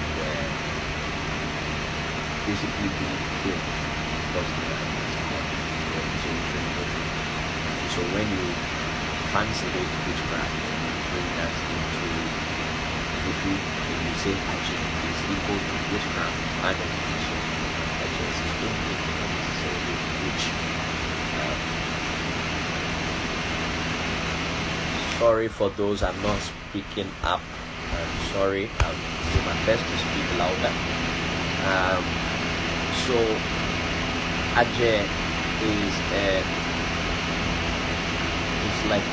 basically being killed because they were against God. So when you translate witchcraft and you bring that into voodoo and you say Ajay is equal to witchcraft, I don't think so. Ajay is equal to not necessarily witch. Sorry for those I'm not speaking up. I'm sorry. I'll do my best to speak louder. So Ajay is like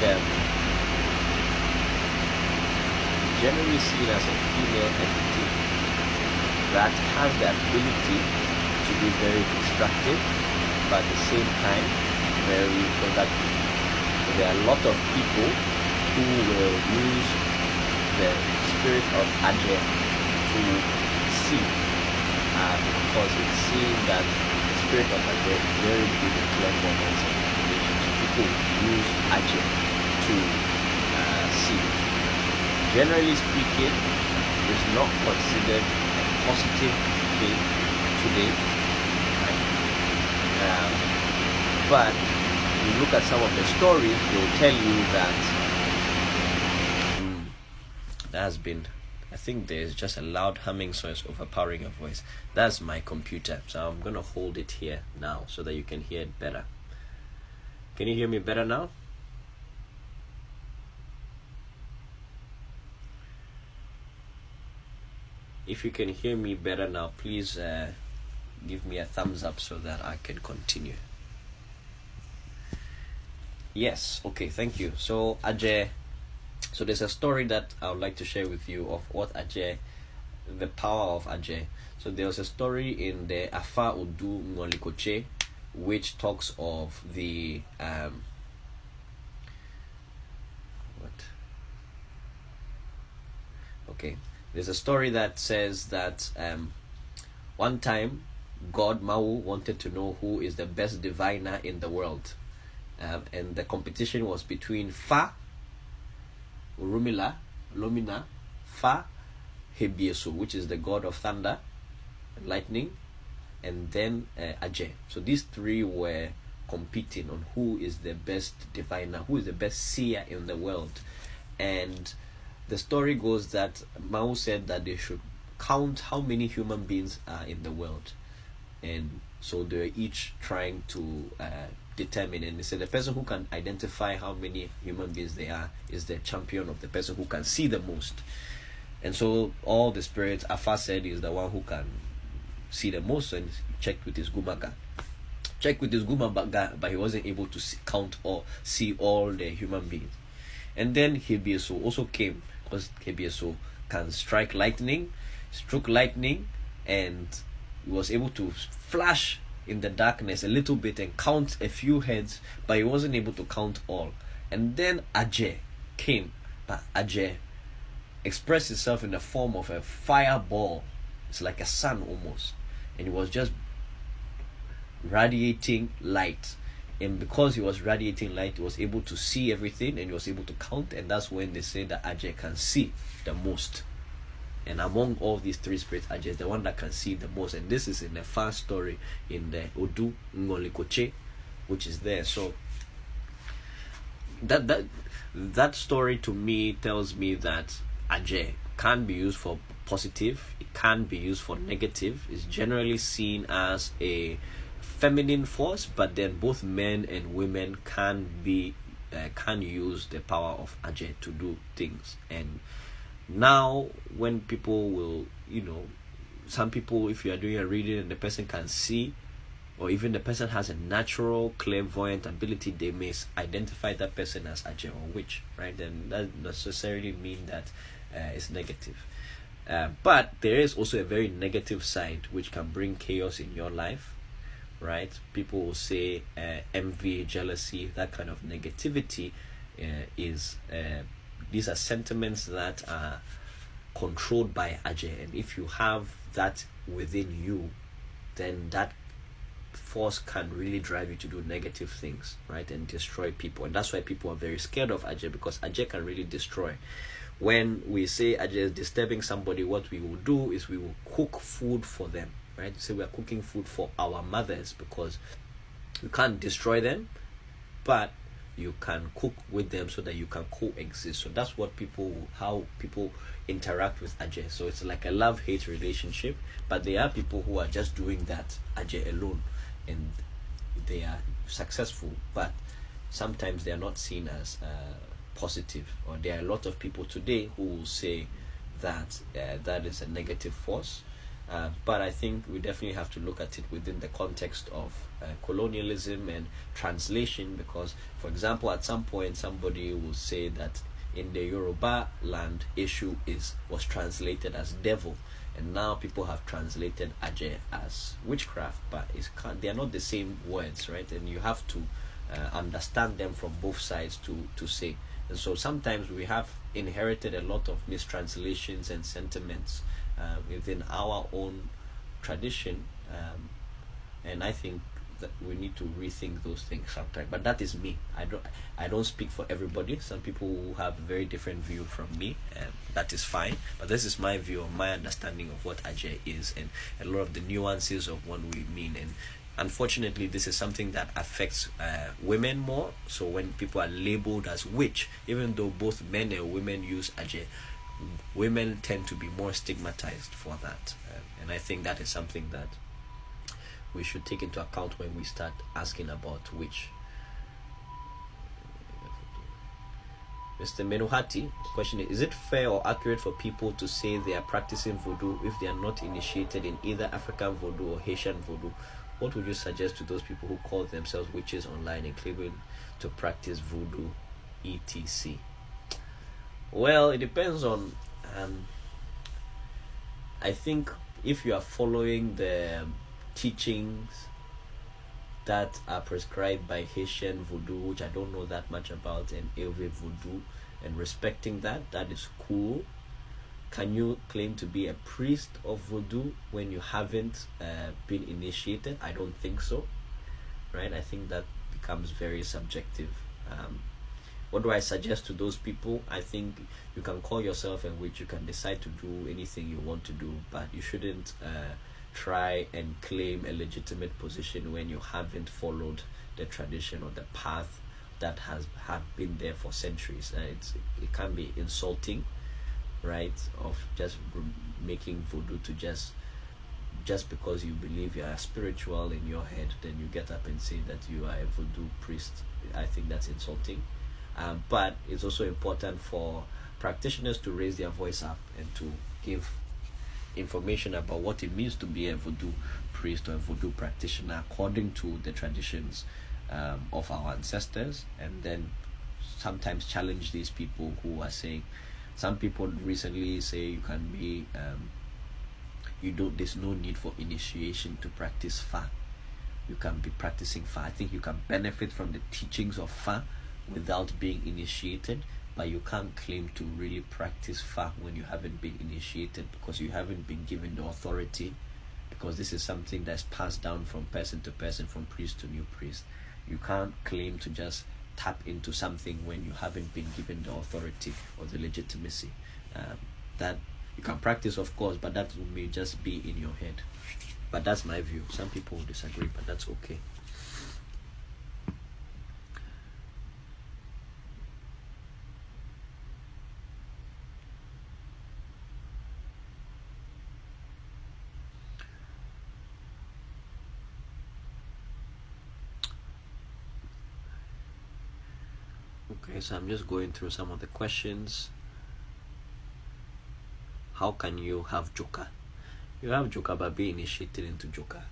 generally seen as a female entity that has the ability to be very destructive, but at the same time very productive. There are a lot of people who will use the spirit of Ajay to see, because it's seen that the spirit of Ajay is very good in clairvoyance and libation. People use Ajay to see. Generally speaking, it is not considered a positive thing today. But you look at some of the stories, they will tell you that there has been, I think there's just a loud humming, so it's overpowering your voice. That's my computer, so I'm going to hold it here now so that you can hear it better. Can you hear me better now? If you can hear me better now, please give me a thumbs up so that I can continue. Yes, okay, thank you. So Ajay, so there's a story that I would like to share with you of what Ajay, the power of Ajay. So there was a story in the Afa Udu Ngolikoche, which talks of the there's a story that says that one time God Mau wanted to know who is the best diviner in the world, and the competition was between Fa Urumila Lomina Fa Hebiesu, which is the god of thunder and lightning, and then Ajay. So these three were competing on who is the best diviner, who is the best seer in the world. And the story goes that Mao said that they should count how many human beings are in the world, and so they're each trying to determine, and they said the person who can identify how many human beings there are is the champion of the person who can see the most. And so all the spirits, Afa said, is the one who can see the most, and checked with his Gumaga. Checked with his Gumaga, but he wasn't able to count or see all the human beings. And then Hebieso also came, because Hebieso can strike lightning, struck lightning, and he was able to flash in the darkness a little bit and count a few heads, but he wasn't able to count all. And then Ajay came, but Ajay expressed itself in the form of a fireball. It's like a sun almost, and it was just radiating light. And because he was radiating light, he was able to see everything, and he was able to count. And that's when they say that Ajay can see the most. And among all these three spirits, Ajay is the one that can see the most. And this is in the first story in the Odu Ngolikoche, which is there. So that story to me tells me that Ajay can be used for positive, it can be used for negative. It's generally seen as a feminine force, but then both men and women can use the power of Ajay to do things. And now when people will, some people, if you are doing a reading and the person can see, or even the person has a natural clairvoyant ability, they may identify that person as Ajay or witch, right? Then that doesn't necessarily mean that it's negative. But there is also a very negative side which can bring chaos in your life, right? People will say envy, jealousy, that kind of negativity these are sentiments that are controlled by Ajay. And if you have that within you, then that force can really drive you to do negative things, right? And destroy people. And that's why people are very scared of Ajay, because Ajay can really destroy. When we say Ajay is disturbing somebody, what we will do is we will cook food for them, right? So we are cooking food for our mothers, because you can't destroy them, but you can cook with them so that you can coexist. So that's how people interact with Ajay. So it's like a love-hate relationship, but there are people who are just doing that Ajay alone, and they are successful, but sometimes they are not seen as positive. Or there are a lot of people today who will say that that is a negative force. But I think we definitely have to look at it within the context of colonialism and translation, because, for example, at some point somebody will say that in the Yoruba land, Eshu was translated as devil, and now people have translated Ajay as witchcraft, but they are not the same words, right? And you have to understand them from both sides to say. And so sometimes we have inherited a lot of mistranslations and sentiments within our own tradition, and I think that we need to rethink those things sometimes. But that is me. I don't speak for everybody. Some people will have a very different view from me, and that is fine. But this is my view, my understanding of what Ajay is, and a lot of the nuances of what we mean. And unfortunately, this is something that affects women more. So when people are labeled as witch, even though both men and women use Ajay, women tend to be more stigmatized for that. And I think that is something that we should take into account when we start asking about witch. Mr. Menuhati, question is it fair or accurate for people to say they are practicing voodoo if they are not initiated in either African voodoo or Haitian voodoo? What would you suggest to those people who call themselves witches online and claiming to practice voodoo, etc.? Well, it depends on, I think if you are following the teachings that are prescribed by Haitian voodoo, which I don't know that much about, and Ewe voodoo, and respecting that is cool. Can you claim to be a priest of voodoo when you haven't been initiated? I don't think so, right? I think that becomes very subjective. What do I suggest to those people? I think you can call yourself a witch, you can decide to do anything you want to do, but you shouldn't try and claim a legitimate position when you haven't followed the tradition or the path that have been there for centuries. It can be insulting, right? Of just making voodoo to just because you believe you are spiritual in your head, then you get up and say that you are a voodoo priest. I think that's insulting. But it's also important for practitioners to raise their voice up and to give information about what it means to be a voodoo priest or a voodoo practitioner according to the traditions of our ancestors, and then sometimes challenge these people who are saying, some people recently say you can be there's no need for initiation to practice Fa. You can be practicing Fa. I think you can benefit from the teachings of Fa without being initiated, but you can't claim to really practice Fa when you haven't been initiated, because you haven't been given the authority, because this is something that's passed down from person to person, from priest to new priest. You can't claim to just tap into something when you haven't been given the authority or the legitimacy. That you can practice, of course, but that may just be in your head. But that's my view. Some people will disagree, but that's okay. Okay, so I'm just going through some of the questions. How can you have Joka? You have Joka by being initiated into Joka.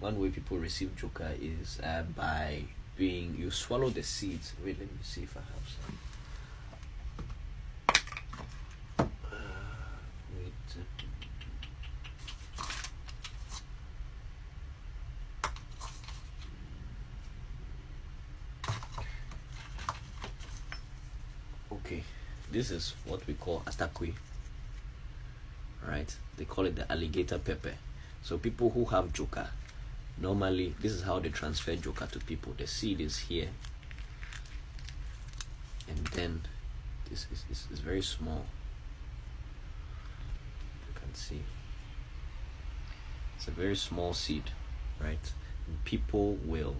One way people receive Joka is by being, you swallow the seeds. Wait, let me see if I have some. Okay, this is what we call astakui. Right, they call it the alligator pepper. So people who have Joka, normally this is how they transfer Joka to people. The seed is here, and then this is very small. You can see it's a very small seed, right? And people will,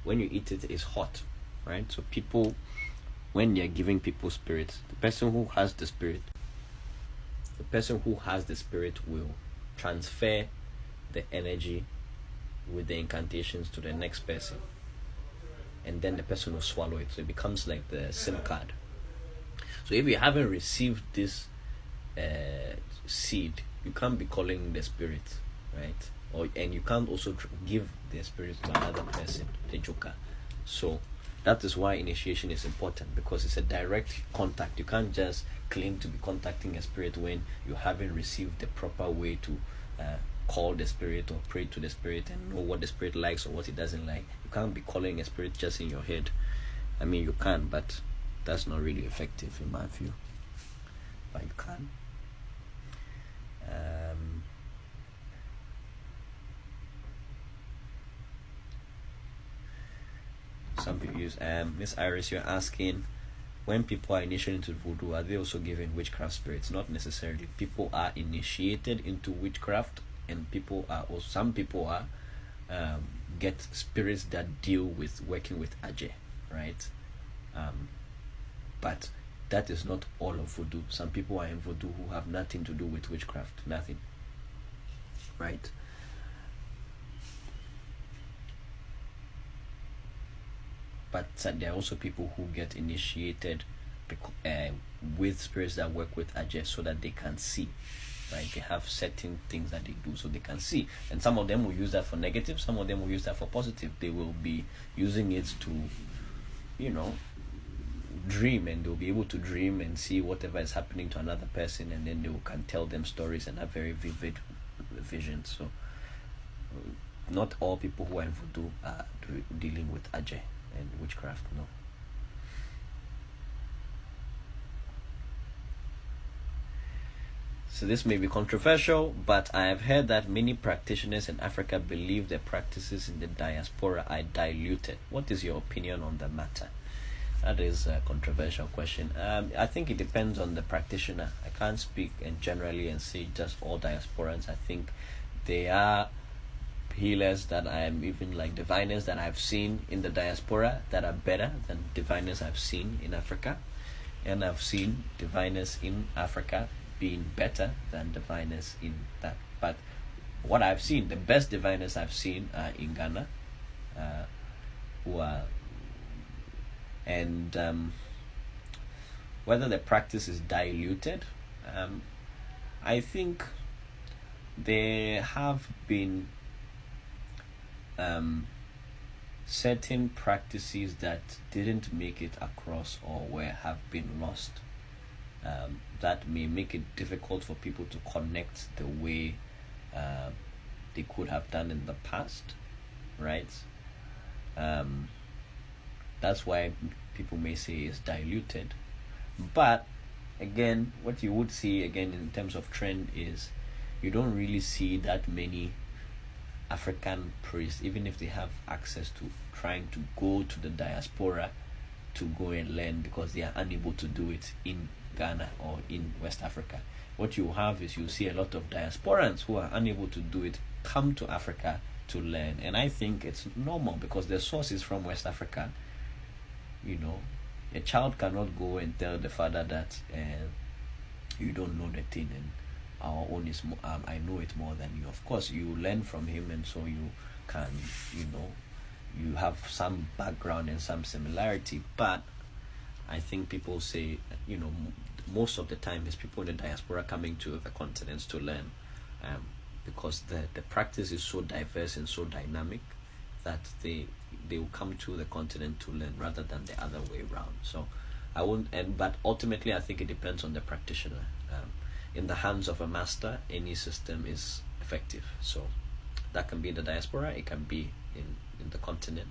when you eat it, it's hot, right? So people, when they're giving people spirits, the person who has the spirit will transfer the energy with the incantations to the next person, and then the person will swallow it. So it becomes like the SIM card. So if you haven't received this seed, you can't be calling the spirit, right? And you can't also give the spirit to another person, the Joka. So that is why initiation is important, because it's a direct contact. You can't just claim to be contacting a spirit when you haven't received the proper way to call the spirit or pray to the spirit and know what the spirit likes or what it doesn't like. You can't be calling a spirit just in your head. I mean, you can, but that's not really effective in my view. But you can. Some people use Miss Iris, you're asking, when people are initiated into voodoo, are they also given witchcraft spirits? Not necessarily. People are initiated into witchcraft, and some people are get spirits that deal with working with Ajay, right? But that is not all of voodoo. Some people are in voodoo who have nothing to do with witchcraft, nothing, right? But there are also people who get initiated with spirits that work with Ajay so that they can see, right? They have certain things that they do so they can see. And some of them will use that for negative, some of them will use that for positive. They will be using it to, dream, and they'll be able to dream and see whatever is happening to another person, and then they can tell them stories and have very vivid visions. So not all people who are in voodoo are dealing with Ajay and witchcraft, no. So this may be controversial, but I have heard that many practitioners in Africa believe their practices in the diaspora are diluted. What is your opinion on the matter? That is a controversial question. I think it depends on the practitioner. I can't speak generally and say just all diasporans. I think there are healers that I am even like diviners that I've seen in the diaspora that are better than diviners I've seen in Africa, and I've seen diviners in Africa being better than diviners in that. But what I've seen, the best diviners I've seen are in Ghana, who are And whether the practice is diluted, I think there have been certain practices that didn't make it across or have been lost, that may make it difficult for people to connect the way they could have done in the past, right? That's why people may say it's diluted. But again, what you would see again in terms of trend is you don't really see that many African priests, even if they have access to trying to go to the diaspora to go and learn, because they are unable to do it in Ghana or in West Africa. What you have is you see a lot of diasporans who are unable to do it come to Africa to learn. And I think it's normal because the source is from West Africa. You know, a child cannot go and tell the father that you don't know the thing and our own is I know it more than you. Of course, you learn from him, and so you can, you have some background and some similarity. But I think people say, most of the time it's people in the diaspora coming to the continents to learn, because the practice is so diverse and so dynamic that they will come to the continent to learn rather than the other way around. So I won't, but ultimately I think it depends on the practitioner. In the hands of a master, any system is effective. So that can be in the diaspora, it can be in the continent.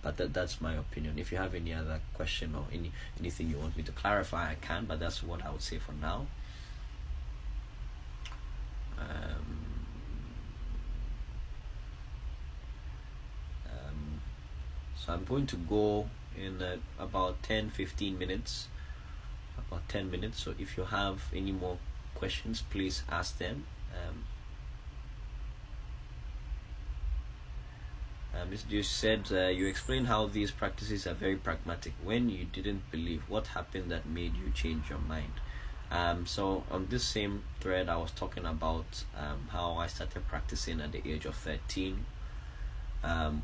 But that's my opinion. If you have any other question or anything you want me to clarify, I can, but that's what I would say for now. So I'm going to go in about 10-15 minutes. About 10 minutes. So if you have any more questions, please ask them. Ms. Dew said, you explained how these practices are very pragmatic. When you didn't believe, what happened that made you change your mind? So on this same thread, I was talking about how I started practicing at the age of 13.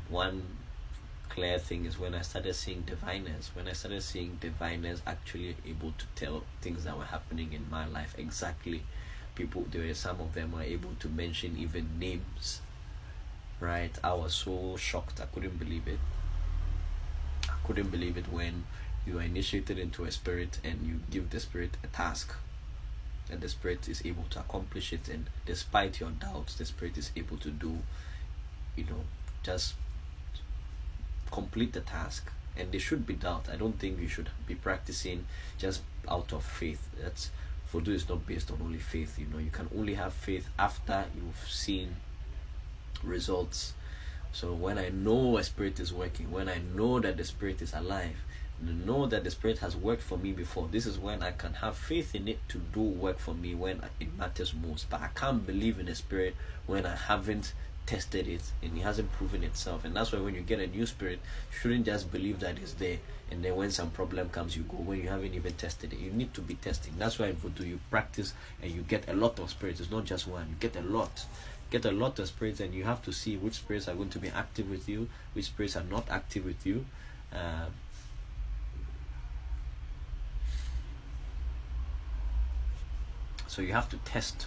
One clear thing is when I started seeing diviners. When I started seeing diviners actually able to tell things that were happening in my life exactly. Some of them were able to mention even names. Right? I was so shocked. I couldn't believe it. I couldn't believe it when you are initiated into a spirit and you give the spirit a task, and the spirit is able to accomplish it, and despite your doubts, the spirit is able to do, just complete the task. And there should be doubt. I don't think you should be practicing just out of faith. That's Voodoo is not based on only faith. You can only have faith after you've seen results. So when I know a spirit is working, when I know that the spirit is alive, know that the spirit has worked for me before, this is when I can have faith in it to do work for me when it matters most. But I can't believe in a spirit when I haven't tested it and it hasn't proven itself. And that's why when you get a new spirit, you shouldn't just believe that it's there and then when some problem comes you go, when you haven't even tested it. You need to be testing. That's why in Voodoo you practice and you get a lot of spirits. It's not just one, you get a lot of spirits, and you have to see which spirits are going to be active with you, which spirits are not active with you. So you have to test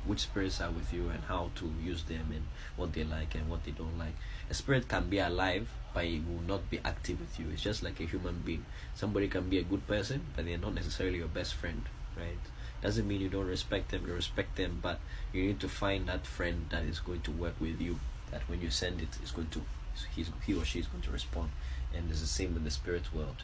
which spirits are with you and how to use them and what they like and what they don't like. A spirit can be alive, but it will not be active with you. It's just like a human being. Somebody can be a good person, but they're not necessarily your best friend, right? Doesn't mean you don't respect them. You respect them, but you need to find that friend that is going to work with you. That when you send it, he or she is going to respond. And it's the same in the spirit world.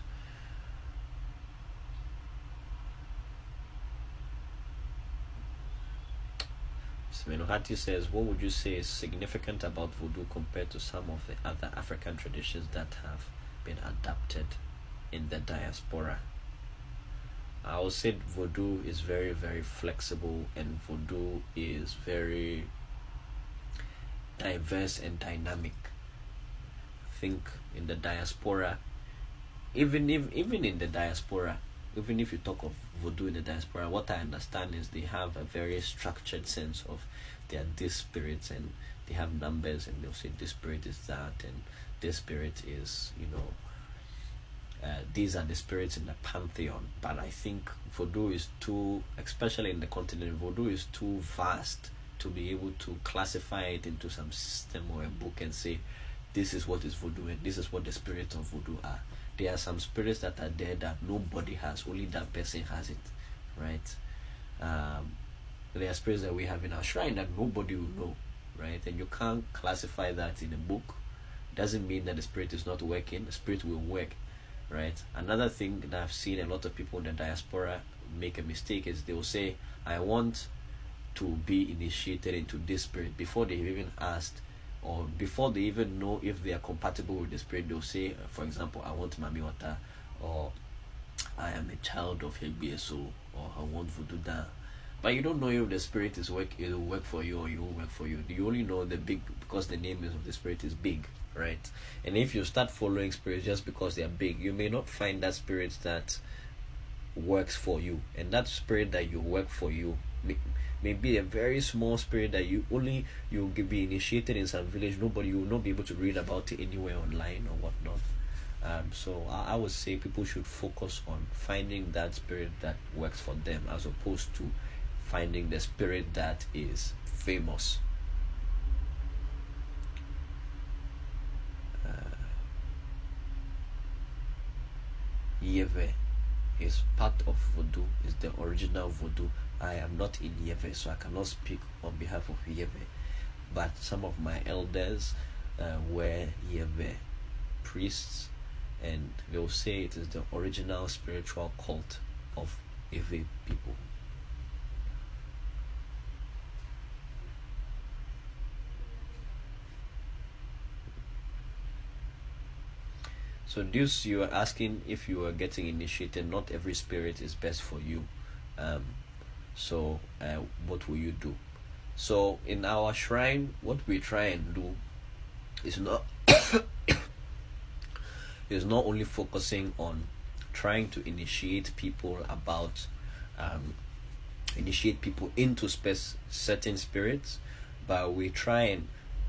Menuhati says, what would you say is significant about Voodoo compared to some of the other African traditions that have been adapted in the diaspora? I would say Voodoo is very, very flexible, and Voodoo is very diverse and dynamic. I think in the diaspora, even in the diaspora, even if you talk of Voodoo in the diaspora, what I understand is they have a very structured sense of these spirits, and they have numbers, and they'll say this spirit is that, and this spirit is, these are the spirits in the pantheon. But I think Voodoo is too, especially in the continent, Voodoo is too vast to be able to classify it into some system or a book and say this is what is Voodoo and this is what the spirits of Voodoo are. There are some spirits that are there that nobody has, only that person has it, right? There are spirits that we have in our shrine that nobody will know, right? And you can't classify that in a book. Doesn't mean that the spirit is not working. The spirit will work, right? Another thing that I've seen a lot of people in the diaspora make a mistake is they will say, I want to be initiated into this spirit before they've even asked, or before they even know if they are compatible with the spirit. They'll say, for example, I want Mami Wata, or I am a child of Hegbeso, or I want Voodoo Da. But you don't know if the spirit it will work for you or it won't work for you. You only know the big, because the name of the spirit is big, right? And if you start following spirits just because they are big, you may not find that spirit that works for you. And that spirit that you work for you may be a very small spirit that you'll be initiated in some village. You will not be able to read about it anywhere online or whatnot. So I would say people should focus on finding that spirit that works for them, as opposed to finding the spirit that is famous. Yeve is part of Voodoo, is the original Voodoo. I am not in Yeve, so I cannot speak on behalf of Yeve. But some of my elders were Yeve priests, and they'll say it is the original spiritual cult of Yeve people. So this, you are asking if you are getting initiated. Not every spirit is best for you. So what will you do? So in our shrine, what we try and do is not is not only focusing on trying to initiate people into certain spirits, but we try and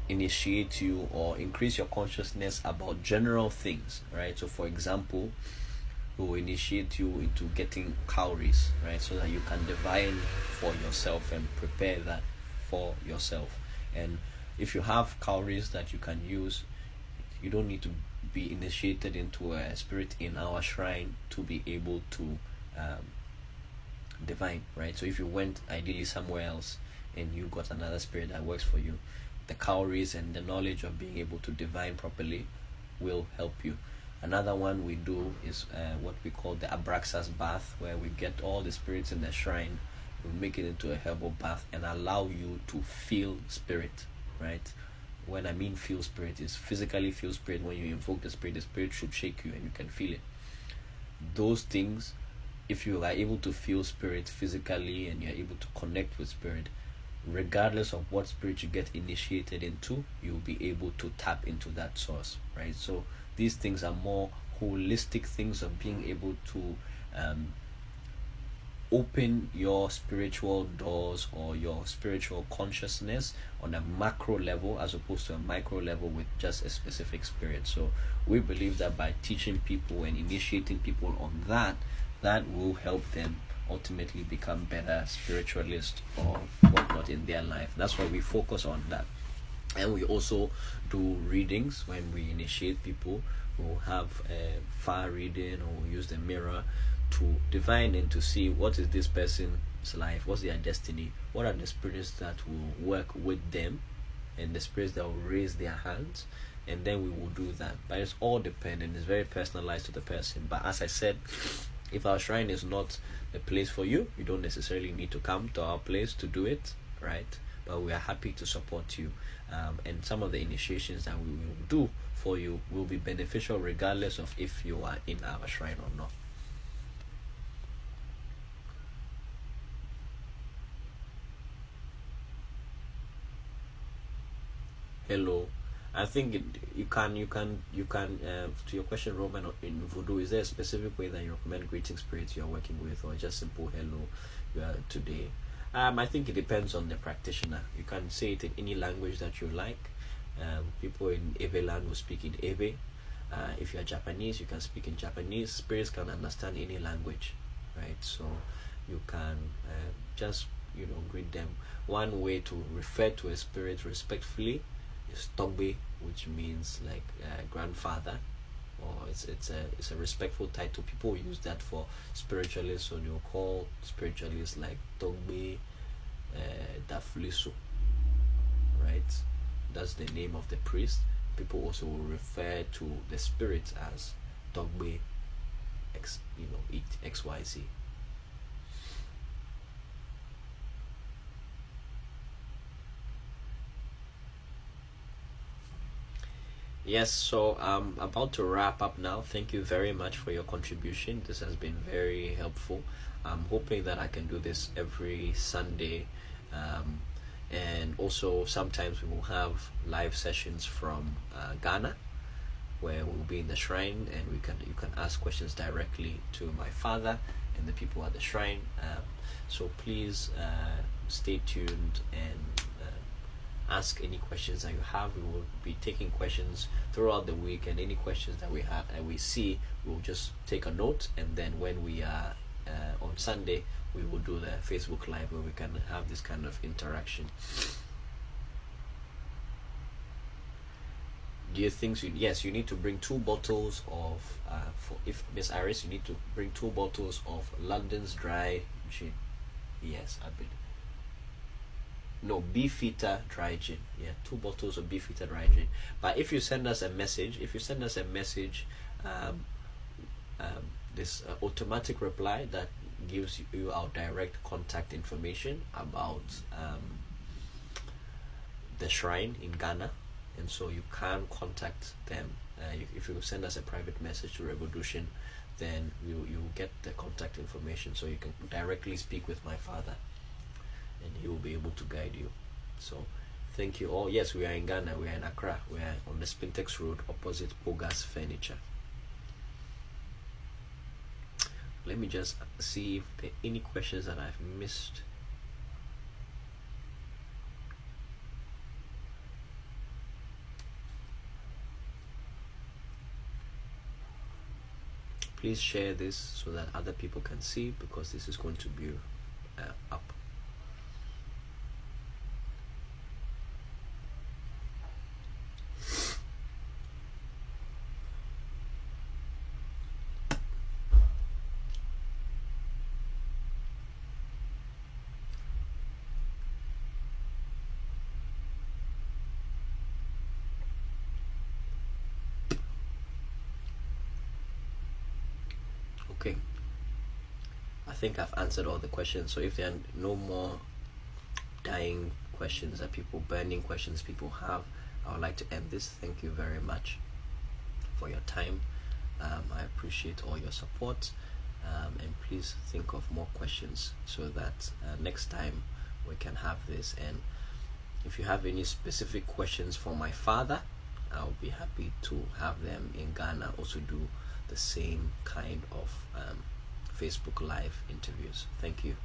initiate you or increase your consciousness about general things, right? So for example, we will initiate you into getting cowries, right, so that you can divine for yourself and prepare that for yourself. And if you have cowries that you can use, you don't need to be initiated into a spirit in our shrine to be able to divine, right? So if you went ideally somewhere else and you got another spirit that works for you, the cowries and the knowledge of being able to divine properly will help you. Another one we do is what we call the Abraxas bath, where we get all the spirits in the shrine, we make it into a herbal bath and allow you to feel spirit, right? When I mean feel spirit, is physically feel spirit. When you invoke the spirit should shake you and you can feel it. Those things, if you are able to feel spirit physically and you're able to connect with spirit, regardless of what spirit you get initiated into, you'll be able to tap into that source, right? So these things are more holistic things of being able to open your spiritual doors or your spiritual consciousness on a macro level, as opposed to a micro level with just a specific spirit. So we believe that by teaching people and initiating people on that will help them ultimately become better spiritualists or whatnot in their life. That's why we focus on that. And we also do readings. When we initiate people, we'll have a fire reading, or we'll use the mirror to divine and to see what is this person's life, what's their destiny, what are the spirits that will work with them, and the spirits that will raise their hands, and then we will do that. But it's all dependent, it's very personalized to the person. But as I said, if our shrine is not the place for you, you don't necessarily need to come to our place to do it, right? But we are happy to support you. And some of the initiations that we will do for you will be beneficial regardless of if you are in our shrine or not. Hello. I think you can to your question, Roman, in Voodoo, is there a specific way that you recommend greeting spirits you're working with, or just simple hello, you are today? I think it depends on the practitioner. You can say it in any language that you like. People in Eve land will speak in Eve. If you are Japanese, you can speak in Japanese. Spirits can understand any language, right? So you can just greet them. One way to refer to a spirit respectfully is Togbe, which means like grandfather, or it's a respectful title. People use that for spiritualists, so you'll call spiritualists like Togbe Dafliso, right? That's the name of the priest. People also will refer to the spirit as Togbe XYZ. Yes, so I'm about to wrap up now. Thank you very much for your contribution. This has been very helpful. I'm hoping that I can do this every Sunday. And also sometimes we will have live sessions from Ghana, where we'll be in the shrine and you can ask questions directly to my father and the people at the shrine. So please stay tuned and ask any questions that you have. We will be taking questions throughout the week, and any questions that we have and we see, we'll just take a note, and then when we are on Sunday, we will do the Facebook Live where we can have this kind of interaction. Do you think yes, you need to bring 2 bottles of if Miss Iris, you need to bring 2 bottles of London's dry gin. Yes, I believe. No, Beefeater dry gin. Yeah, 2 bottles of Beefeater dry gin. But if you send us a message, this automatic reply that gives you our direct contact information about the shrine in Ghana, and so you can contact them. If you send us a private message to Revolution, then you will get the contact information, so you can directly speak with my father, and he will be able to guide you. So thank you all. Yes, we are in Ghana. We are in Accra. We are on the Spintex Road opposite Bogas Furniture. Let me just see if there are any questions that I've missed. Please share this so that other people can see, because this is going to be up. Okay, I think I've answered all the questions. So if there are no more burning questions people have, I would like to end this. Thank you very much for your time. I appreciate all your support, and please think of more questions so that next time we can have this. And if you have any specific questions for my father, I'll be happy to have them in Ghana also do the same kind of Facebook Live interviews. Thank you.